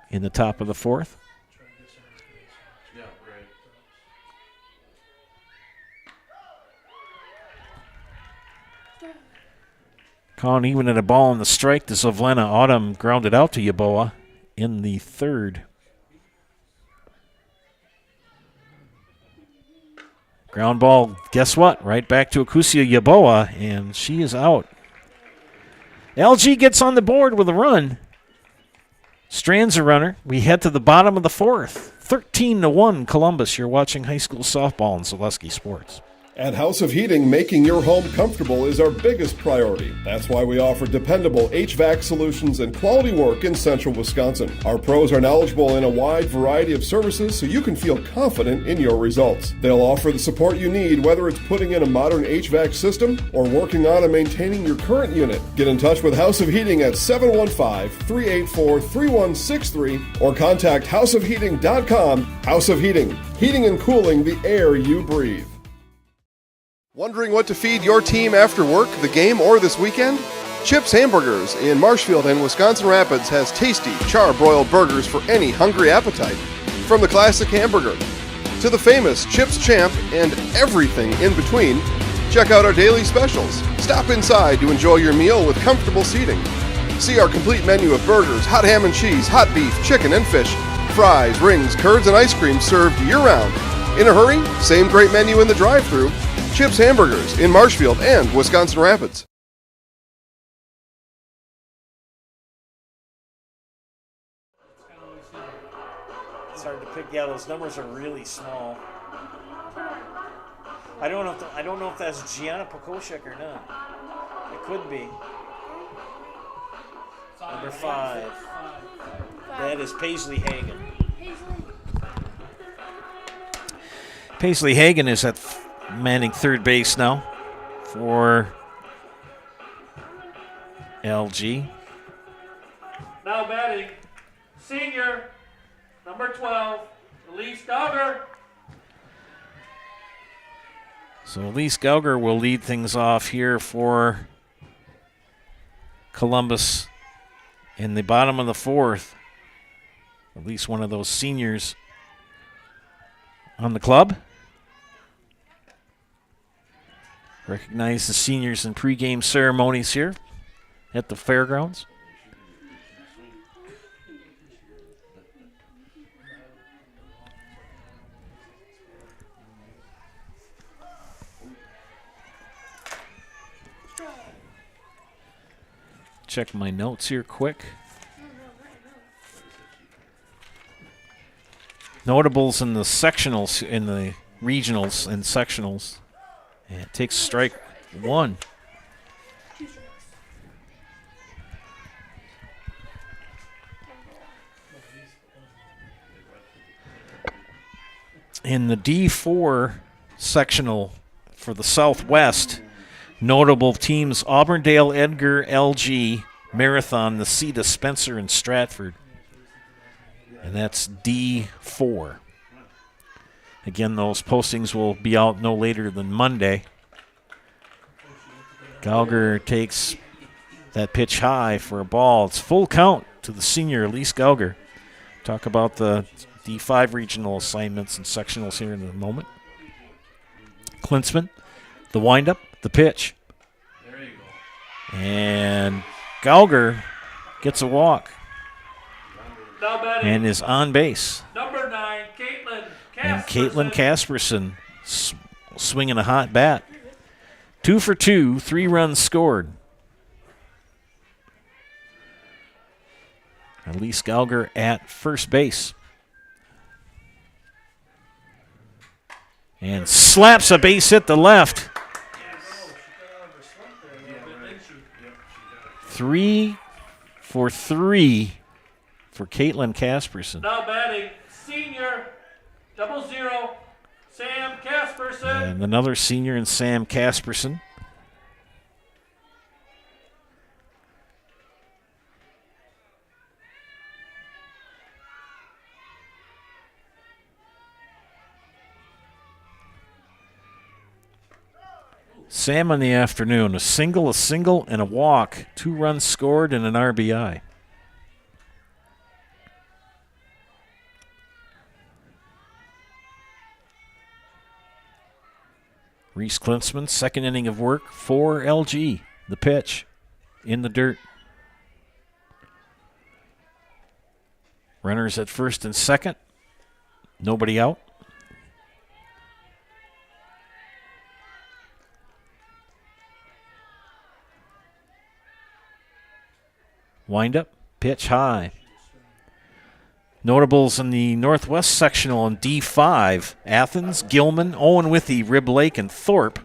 in the top of the fourth. Yeah, right. Calling even at a ball on the strike to Zovlena. Autumn grounded out to Yeboah in the third. Ground ball, guess what? Right back to Akusia Yeboah, and she is out. LG gets on the board with a run. Strands a runner. We head to the bottom of the fourth. 13-1 Columbus. You're watching high school softball on Zaleski Sports. At House of Heating, making your home comfortable is our biggest priority. That's why we offer dependable HVAC solutions and quality work in central Wisconsin. Our pros are knowledgeable in a wide variety of services so you can feel confident in your results. They'll offer the support you need, whether it's putting in a modern HVAC system or working on and maintaining your current unit. Get in touch with House of Heating at 715-384-3163 or contact houseofheating.com. House of Heating, heating and cooling the air you breathe. Wondering what to feed your team after work, the game, or this weekend? Chips Hamburgers in Marshfield and Wisconsin Rapids has tasty, char-broiled burgers for any hungry appetite. From the classic hamburger to the famous Chips Champ and everything in between, check out our daily specials. Stop inside to enjoy your meal with comfortable seating. See our complete menu of burgers, hot ham and cheese, hot beef, chicken and fish, fries, rings, curds, and ice cream served year-round. In a hurry? Same great menu in the drive-thru. Chips Hamburgers in Marshfield and Wisconsin Rapids. It's hard to pick. Yeah, those numbers are really small. I don't know if that's Gianna Pokoshek or not. It could be. Number 5. That is Paisley Hagen. Paisley Hagen is at manning third base now for LG. Now batting, senior, number 12, Elise Gauger. So Elise Gauger will lead things off here for Columbus in the bottom of the fourth. At least one of those seniors on the club. Recognize the seniors in pregame ceremonies here at the fairgrounds. Check my notes here quick. Notables in the sectionals, in the regionals and sectionals. And it takes strike one. In the D4 sectional for the Southwest, notable teams Auburndale, Edgar, LG, Marathon, Necedah, Spencer, and Stratford. And that's D4. Again, those postings will be out no later than Monday. Gauger takes that pitch high for a ball. It's full count to the senior, Elise Gauger. Talk about the D5 regional assignments and sectionals here in a moment. Klinsman, the windup, the pitch. There you go. And Gauger gets a walk Now batting, and is on base. number 9, Caitlin And Casperson. Caitlin Casperson swinging a hot bat. 2 for 2, 3 runs scored. Elise Gauger at first base. And slaps a base hit to left. 3 for 3 for Caitlin Casperson. Now batting, senior, 00, Sam Casperson. And another senior in Sam Casperson. Sam in the afternoon, a single, and a walk. 2 runs scored and an RBI. Reese Klinsman, second inning of work for LG. The pitch in the dirt. Runners at first and second. Nobody out. Wind up, pitch high. Notables in the Northwest sectional in D5, Athens, Gilman, Owen Withee, Rib Lake, and Thorpe.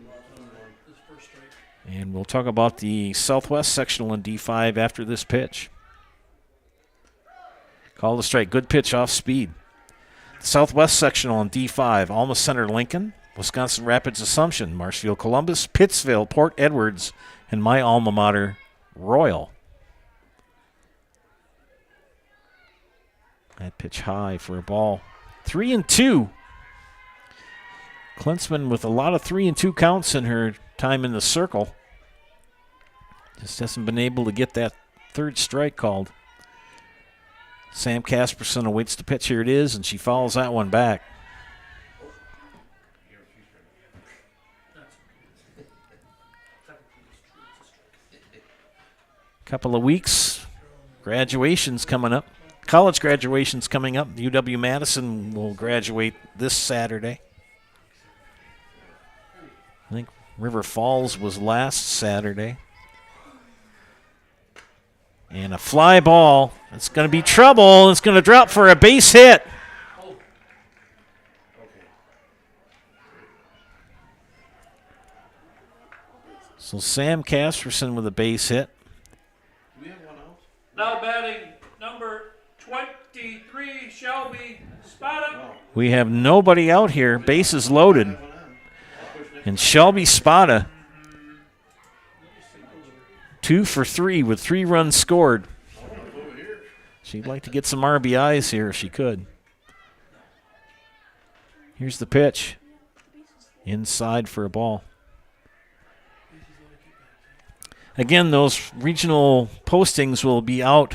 And we'll talk about the Southwest sectional in D5 after this pitch. Call the strike, good pitch off speed. The Southwest sectional in D5, Alma Center, Lincoln, Wisconsin Rapids, Assumption, Marshfield, Columbus, Pittsville, Port Edwards, and my alma mater, Royal. That pitch high for a ball. 3-2. Klinsman with a lot of 3-2 counts in her time in the circle. Just hasn't been able to get that third strike called. Sam Casperson awaits the pitch. Here it is, and she fouls that one back. Couple of weeks. Graduation's coming up. College graduation's coming up. UW-Madison will graduate this Saturday. I think River Falls was last Saturday. And a fly ball. It's going to be trouble. It's going to drop for a base hit. So Sam Casperson with a base hit. Now batting, number 23, Shelby Spada. We have nobody out here. Bases loaded. And Shelby Spada, 2 for 3 with 3 runs scored. She'd like to get some RBIs here if she could. Here's the pitch. Inside for a ball. Again, those regional postings will be out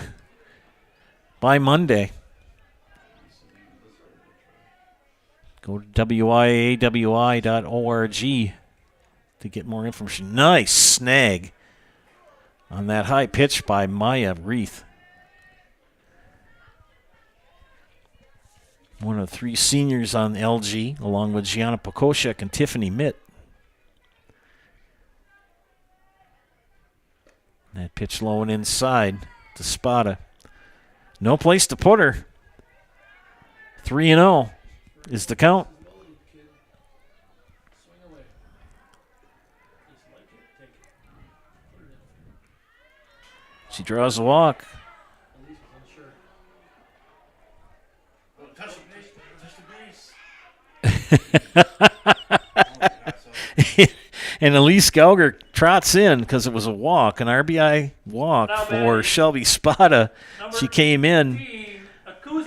by Monday. Go to WIAAWI.org to get more information. Nice snag on that high pitch by Maya Reith. One of 3 seniors on LG, along with Gianna Pokoshek and Tiffany Mitt. That pitch low and inside to Spada. No place to put her. 3-0 is the count. She draws a walk. And Elise Gauger trots in because it was a walk, an RBI walk for Shelby Spada. She came in,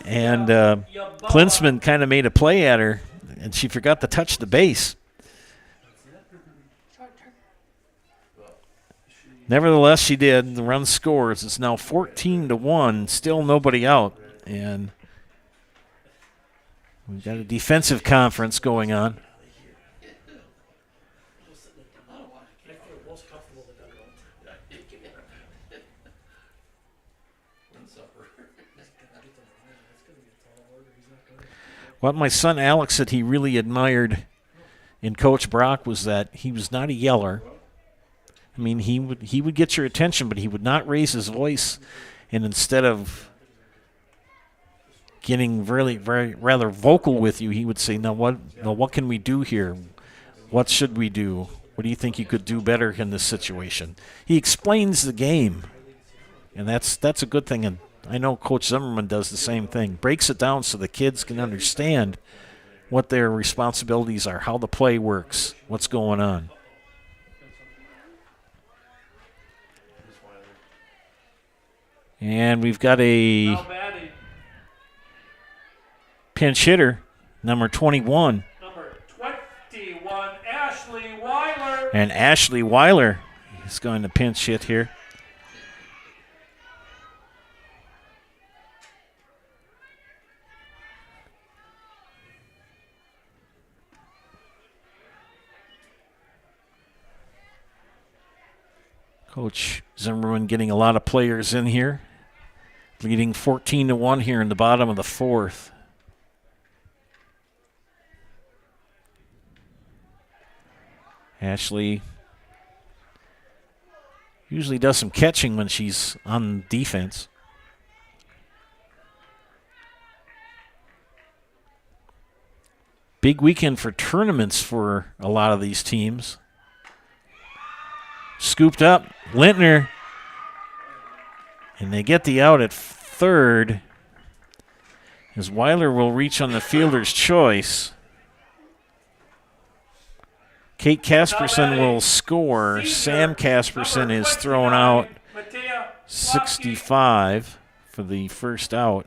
and Klinsman kind of made a play at her, and she forgot to touch the base. Nevertheless, she did. The run scores. It's now 14-1. Still nobody out, and we've got a defensive conference going on. What my son Alex said he really admired in Coach Brock was that he was not a yeller. I mean, he would get your attention, but he would not raise his voice. And instead of getting rather vocal with you, he would say, "Now what can we do here? What should we do? What do you think you could do better in this situation?" He explains the game, and that's a good thing. And I know Coach Zimmerman does the same thing. Breaks it down so the kids can understand what their responsibilities are, how the play works, what's going on. And we've got a pinch hitter, number 21. Number 21, Ashley Weiler. And Ashley Weiler is going to pinch hit here. Coach Zimmerman getting a lot of players in here, leading 14-1 here in the bottom of the 4th. Ashley usually does some catching when she's on defense. Big weekend for tournaments for a lot of these teams. Scooped up, Lintner, and they get the out at third as Weiler will reach on the fielder's choice. Kate Casperson will score. Sam Casperson is thrown out 65 for the first out.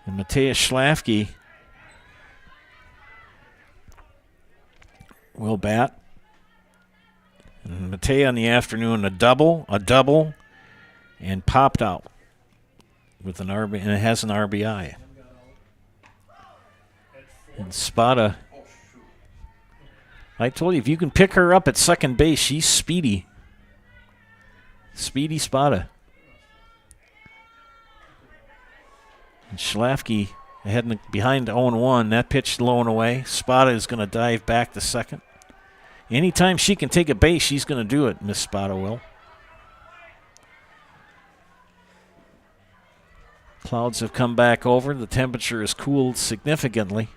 And Matea Schlafke will bat. And Matea in the afternoon, a double, and popped out with an RBI, and it has an RBI. And Spada, I told you, if you can pick her up at second base, she's speedy. Speedy Spada. And Schlafke ahead behind 0-1. That pitch low and away. Spada is going to dive back to second. Anytime she can take a base, she's going to do it, Miss Spada will. Clouds have come back over. The temperature has cooled significantly.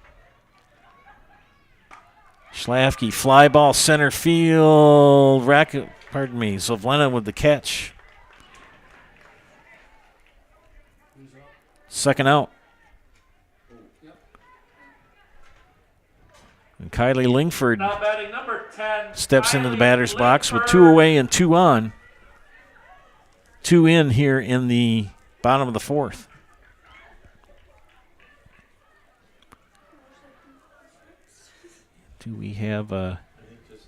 Schlafke, fly ball center field. Zovlena with the catch. Second out. And Kylie Lingford Now batting number 10, steps into the Kylie batter's box with Lingford. 2 away and 2 on. 2 in here in the bottom of the 4th. Do we have I think this is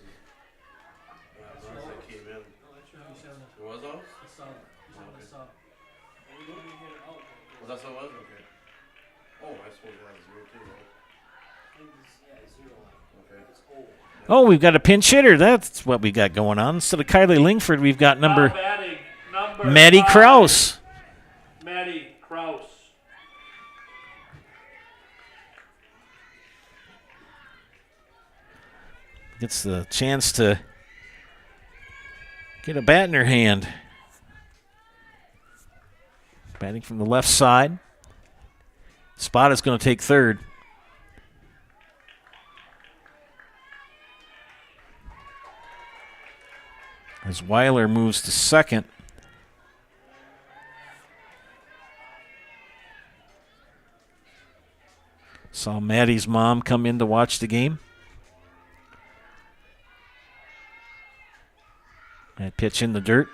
runs that came in. It was those? Well, that's what it was? Okay. Oh, I suppose it has 0 too, right? Okay. Oh, we've got a pinch hitter. That's what we got going on. Instead of Kylie Lingford, we've got number Maddie Krause. Maddie Krause. Gets the chance to get a bat in her hand. Batting from the left side. Spot is going to take third. As Weiler moves to second. Saw Maddie's mom come in to watch the game. That pitch in the dirt.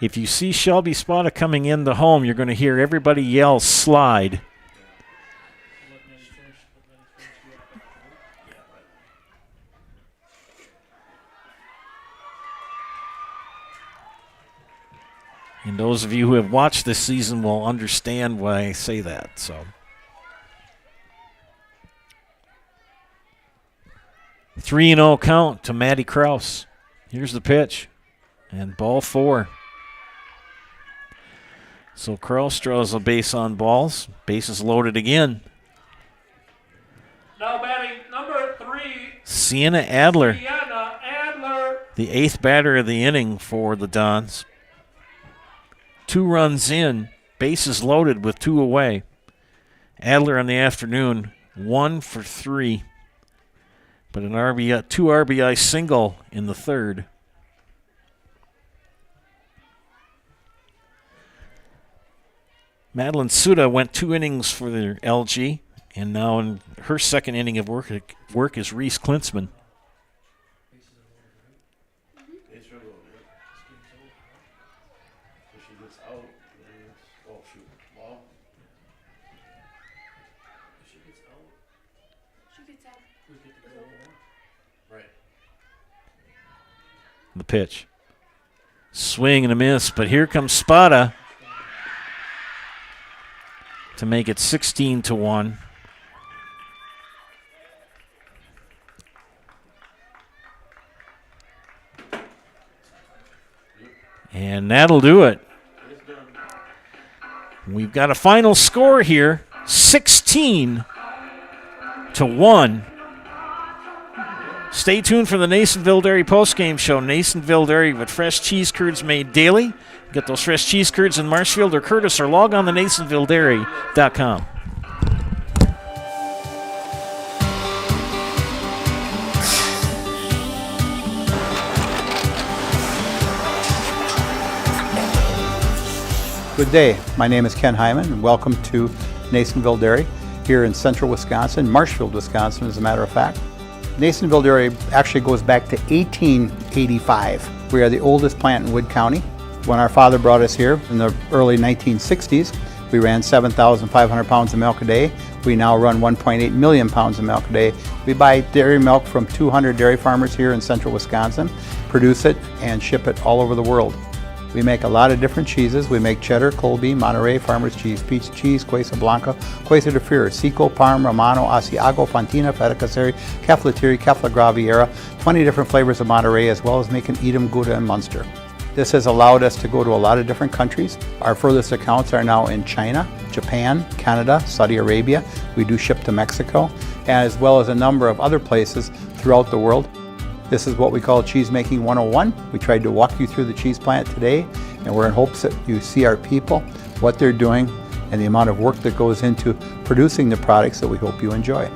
If you see Shelby Spada coming in the home, you're going to hear everybody yell slide. And those of you who have watched this season will understand why I say that. So 3-0 count to Maddie Krause. Here's the pitch. And ball 4. So Krause draws a base on balls. Bases loaded again. Now batting number 3. Sienna Adler. Sienna Adler. The 8th batter of the inning for the Dons. 2 runs in. Bases loaded with 2 away. Adler in the afternoon, 1 for 3. But an RBI, 2 RBI single in the third. Madeline Suda went 2 innings for the LG, and now in her second inning of work is Reese Klinsman. If she gets out, then it's, oh shoot, ball. If she gets out. She gets out. We get to go. Right. The pitch. Swing and a miss, but here comes Spada to make it 16-1. And that'll do it. We've got a final score here, 16-1. Stay tuned for the Nasonville Dairy postgame show. Nasonville Dairy with fresh cheese curds made daily. Get those fresh cheese curds in Marshfield or Curtis, or log on to NasonvilleDairy.com. Good day. My name is Ken Hyman, and welcome to Nasonville Dairy here in central Wisconsin, Marshfield, Wisconsin, as a matter of fact. Nasonville Dairy actually goes back to 1885. We are the oldest plant in Wood County. When our father brought us here in the early 1960s, we ran 7,500 pounds of milk a day. We now run 1.8 million pounds of milk a day. We buy dairy milk from 200 dairy farmers here in central Wisconsin, produce it, and ship it all over the world. We make a lot of different cheeses. We make cheddar, Colby, Monterey, Farmer's Cheese, Peach Cheese, Quesa Blanca, Quesa de Freer, Seco, Parm, Romano, Asiago, Fontina, Feta Caseri, Caflatiri, Cafla Graviera, 20 different flavors of Monterey, as well as making Edam, Gouda, and Munster. This has allowed us to go to a lot of different countries. Our furthest accounts are now in China, Japan, Canada, Saudi Arabia. We do ship to Mexico, as well as a number of other places throughout the world. This is what we call Cheese Making 101. We tried to walk you through the cheese plant today, and we're in hopes that you see our people, what they're doing, and the amount of work that goes into producing the products that we hope you enjoy.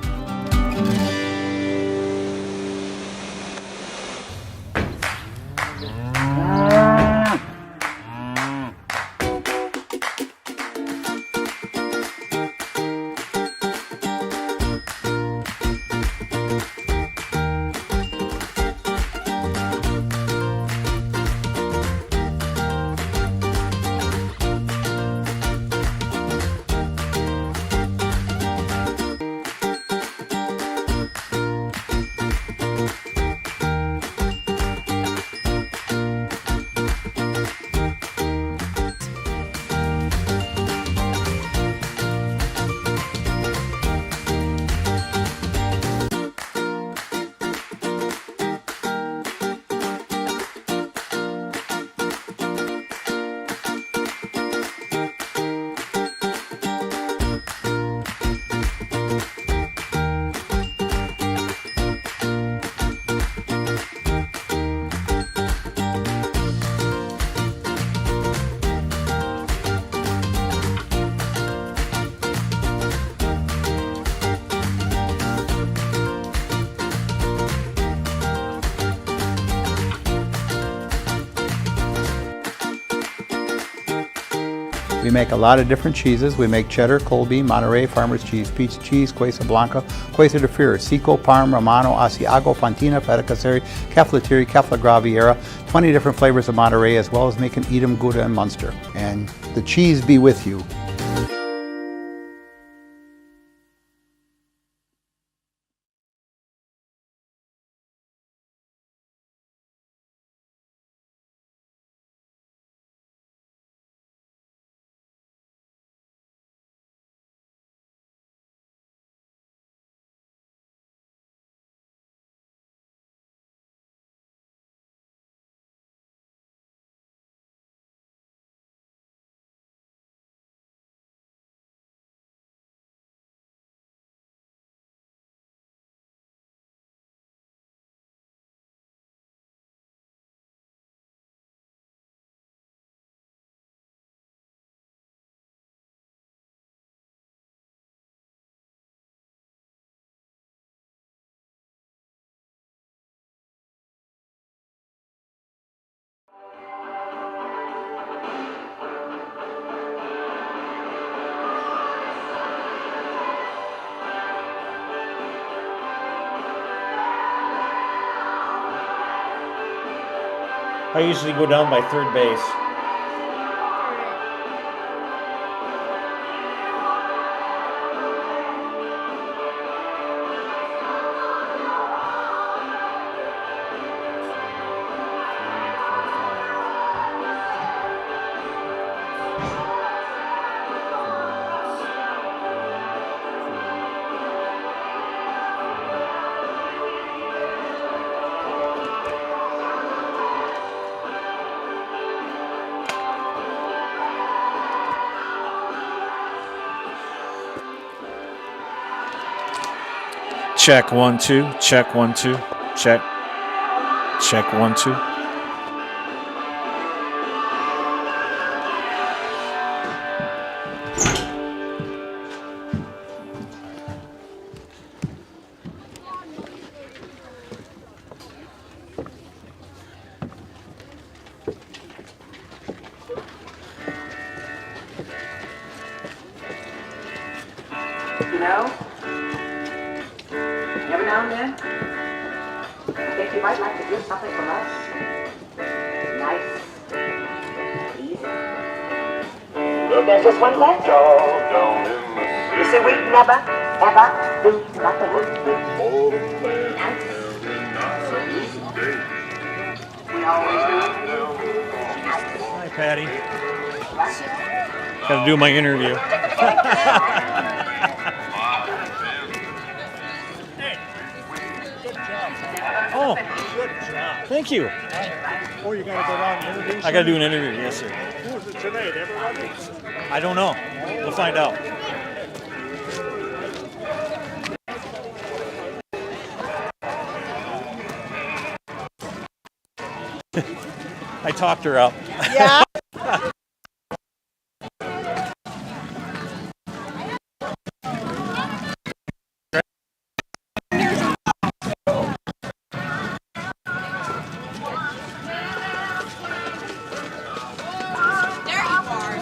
We make a lot of different cheeses. We make cheddar, Colby, Monterey, Farmer's Cheese, Pizza Cheese, Quesa Blanca, Quesa de Fir, Seco, Parm, Romano, Asiago, Fontina, Feta Caseri, Caflateri, Cafla Graviera, 20 different flavors of Monterey, as well as making Edam, Gouda, and Munster. And the cheese be with you. I usually go down by third base. Check 1 2. Check 1 2. Check. Check 1 2. You know, every now and then, I think you might like to do something from us. Nice, easy. There's just one thing. You see, we never, ever do nothing nice, easy. We always do nice. Hi, Patty. Got to do my interview. Oh, good job. Thank you. Oh, you gotta go down and introduce. I got to do an interview, yes, sir. Who's it tonight? Everybody? I don't know. We'll find out. I talked her up. Yeah.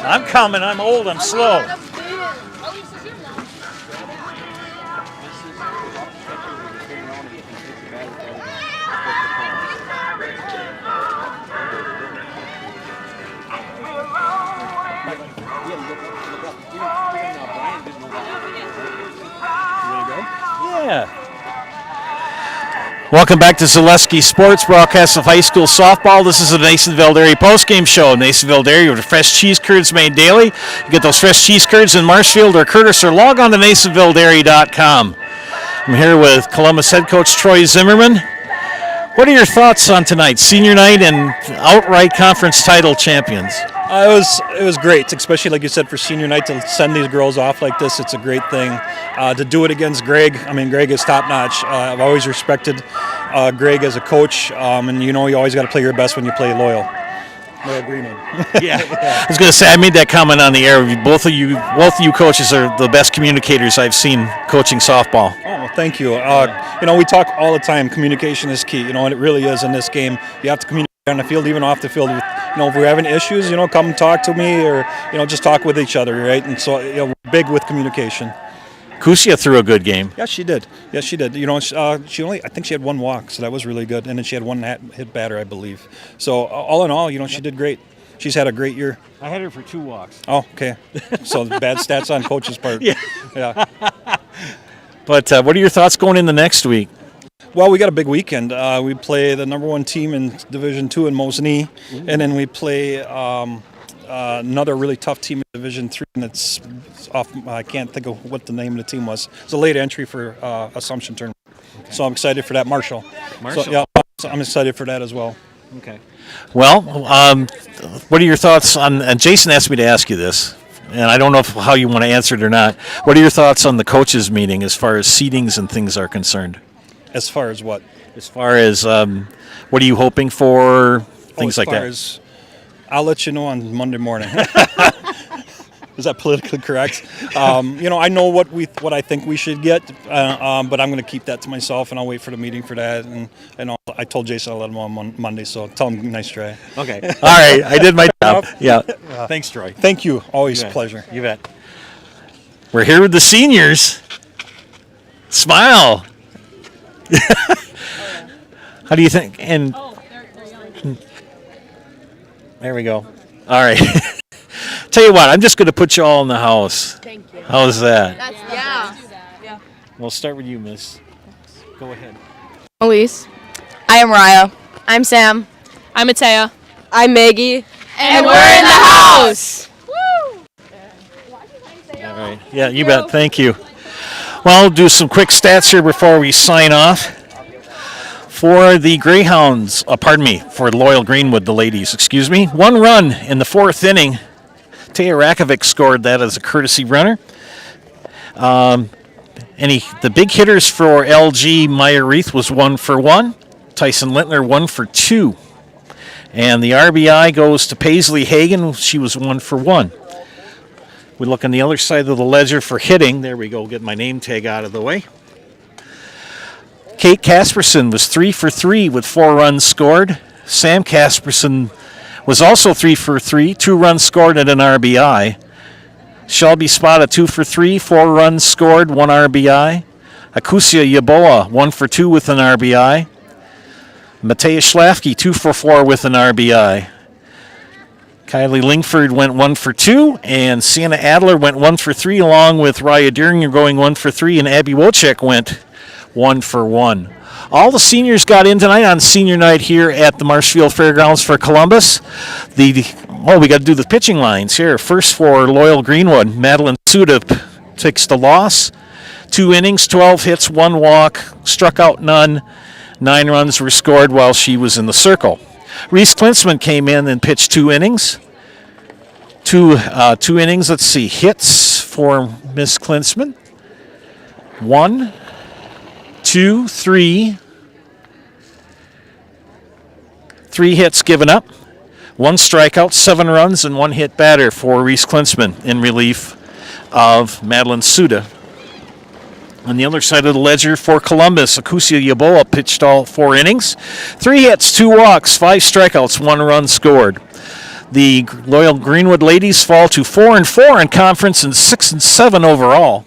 I'm coming. I'm old. I'm slow. Yeah. Welcome back to Zaleski Sports, broadcast of high school softball. This is the Nasonville Dairy postgame show. Nasonville Dairy with fresh cheese curds made daily. You get those fresh cheese curds in Marshfield or Curtis, or log on to NasonvilleDairy.com. I'm here with Columbus head coach Troy Zimmerman. What are your thoughts on tonight, senior night and outright conference title champions? It was great, especially like you said for senior night to send these girls off like this. It's a great thing to do it against Greg. I mean, Greg is top notch. I've always respected Greg as a coach, and you know you always got to play your best when you play Loyal-Greenwood. Yeah. I was going to say, I made that comment on the air. Both of you coaches are the best communicators I've seen coaching softball. Oh, thank you. You know, we talk all the time. Communication is key. You know, and it really is in this game. You have to communicate on the field, even off the field, if we're having issues, come talk to me, or just talk with each other, right? And so we're big with communication. Kusia threw a good game. Yeah, she did. She only, I think she had one walk, so that was really good, and then she had one hit batter, I believe. So all in all, she did great. She's had a great year. I had her for 2 walks. Oh, okay. So bad stats on coach's part. Yeah. But what are your thoughts going into next week? Well, we got a big weekend. We play the number 1 team in Division 2 in Mosinee, and then we play another really tough team in Division 3, and it's off. I can't think of what the name of the team was. It's a late entry for Assumption tournament. Okay. So I'm excited for that, Marshall. So, yeah, I'm excited for that as well. Okay. Well, what are your thoughts on? And Jason asked me to ask you this, and I don't know how you want to answer it or not. What are your thoughts on the coaches' meeting as far as seatings and things are concerned? As far as what? As far as what are you hoping for? Things like that. I'll let you know on Monday morning. Is that politically correct? I know what I think we should get, but I'm going to keep that to myself, and I'll wait for the meeting for that. And I told Jason I'll let him on Monday, so tell him nice try. Okay. All right. I did my job. Yeah. Thanks, Troy. Thank you. Always a pleasure. You bet. We're here with the seniors. Smile. How do you think? And there we go. All right. Tell you what, I'm just going to put you all in the house. Thank you. How's that? Yeah. We'll start with you, miss. Go ahead. Elise. I am Raya. I'm Sam. I'm Matea. I'm Maggie. And we're in the house! All right. Yeah, you bet. Thank you. Well, I'll do some quick stats here before we sign off. For the Greyhounds, for Loyal-Greenwood, the ladies, 1 run in the 4th inning. Taya Rakovic scored that as a courtesy runner. The big hitters for LG, Meyer Reith was 1 for 1. Tyson Lintner 1 for 2. And the RBI goes to Paisley Hagen. She was 1 for 1. We look on the other side of the ledger for hitting. There we go. Get my name tag out of the way. Kate Casperson was 3 for 3 with 4 runs scored. Sam Casperson was also 3 for 3, 2 runs scored and an RBI. Shelby Spada 2 for 3, 4 runs scored, 1 RBI. Akusia Yaboa 1 for 2 with an RBI. Matea Schlafke 2 for 4 with an RBI. Kylie Lingford went 1 for 2, and Sienna Adler went 1 for 3, along with Raya Deeringer going 1 for 3, and Abby Wojcik went 1 for 1. All the seniors got in tonight on senior night here at the Marshfield Fairgrounds for Columbus. We got to do the pitching lines here. First for Loyal-Greenwood, Madeline Suda takes the loss. 2 innings, 12 hits, 1 walk, struck out none. 9 runs were scored while she was in the circle. Reese Klinsman came in and pitched 2 innings. Two innings, let's see, hits for Miss Klinsman. 1, 2, 3. 3 hits given up. 1 strikeout, 7 runs, and 1 hit batter for Reese Klinsman in relief of Madeline Suda. On the other side of the ledger for Columbus, Akusia Yaboa pitched all 4 innings. 3 hits, 2 walks, 5 strikeouts, 1 run scored. The Loyal-Greenwood ladies fall to 4-4 in conference and 6-7 overall.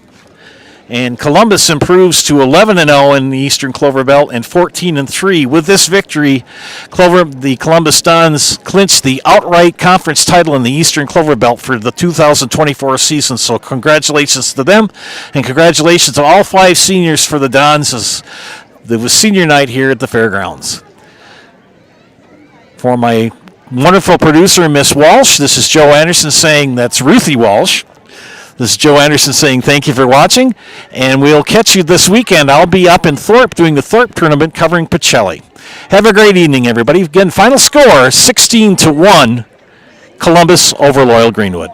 And Columbus improves to 11-0 in the Eastern Clover Belt and 14-3. With this victory, the Columbus Dons clinched the outright conference title in the Eastern Clover Belt for the 2024 season. So congratulations to them, and congratulations to all 5 seniors for the Dons as it was senior night here at the fairgrounds. For my wonderful producer, Miss Walsh, this is Joe Anderson saying that's Ruthie Walsh. This is Joe Anderson saying thank you for watching, and we'll catch you this weekend. I'll be up in Thorpe doing the Thorpe tournament covering Pacelli. Have a great evening, everybody. Again, final score, 16-1, Columbus over Loyal-Greenwood.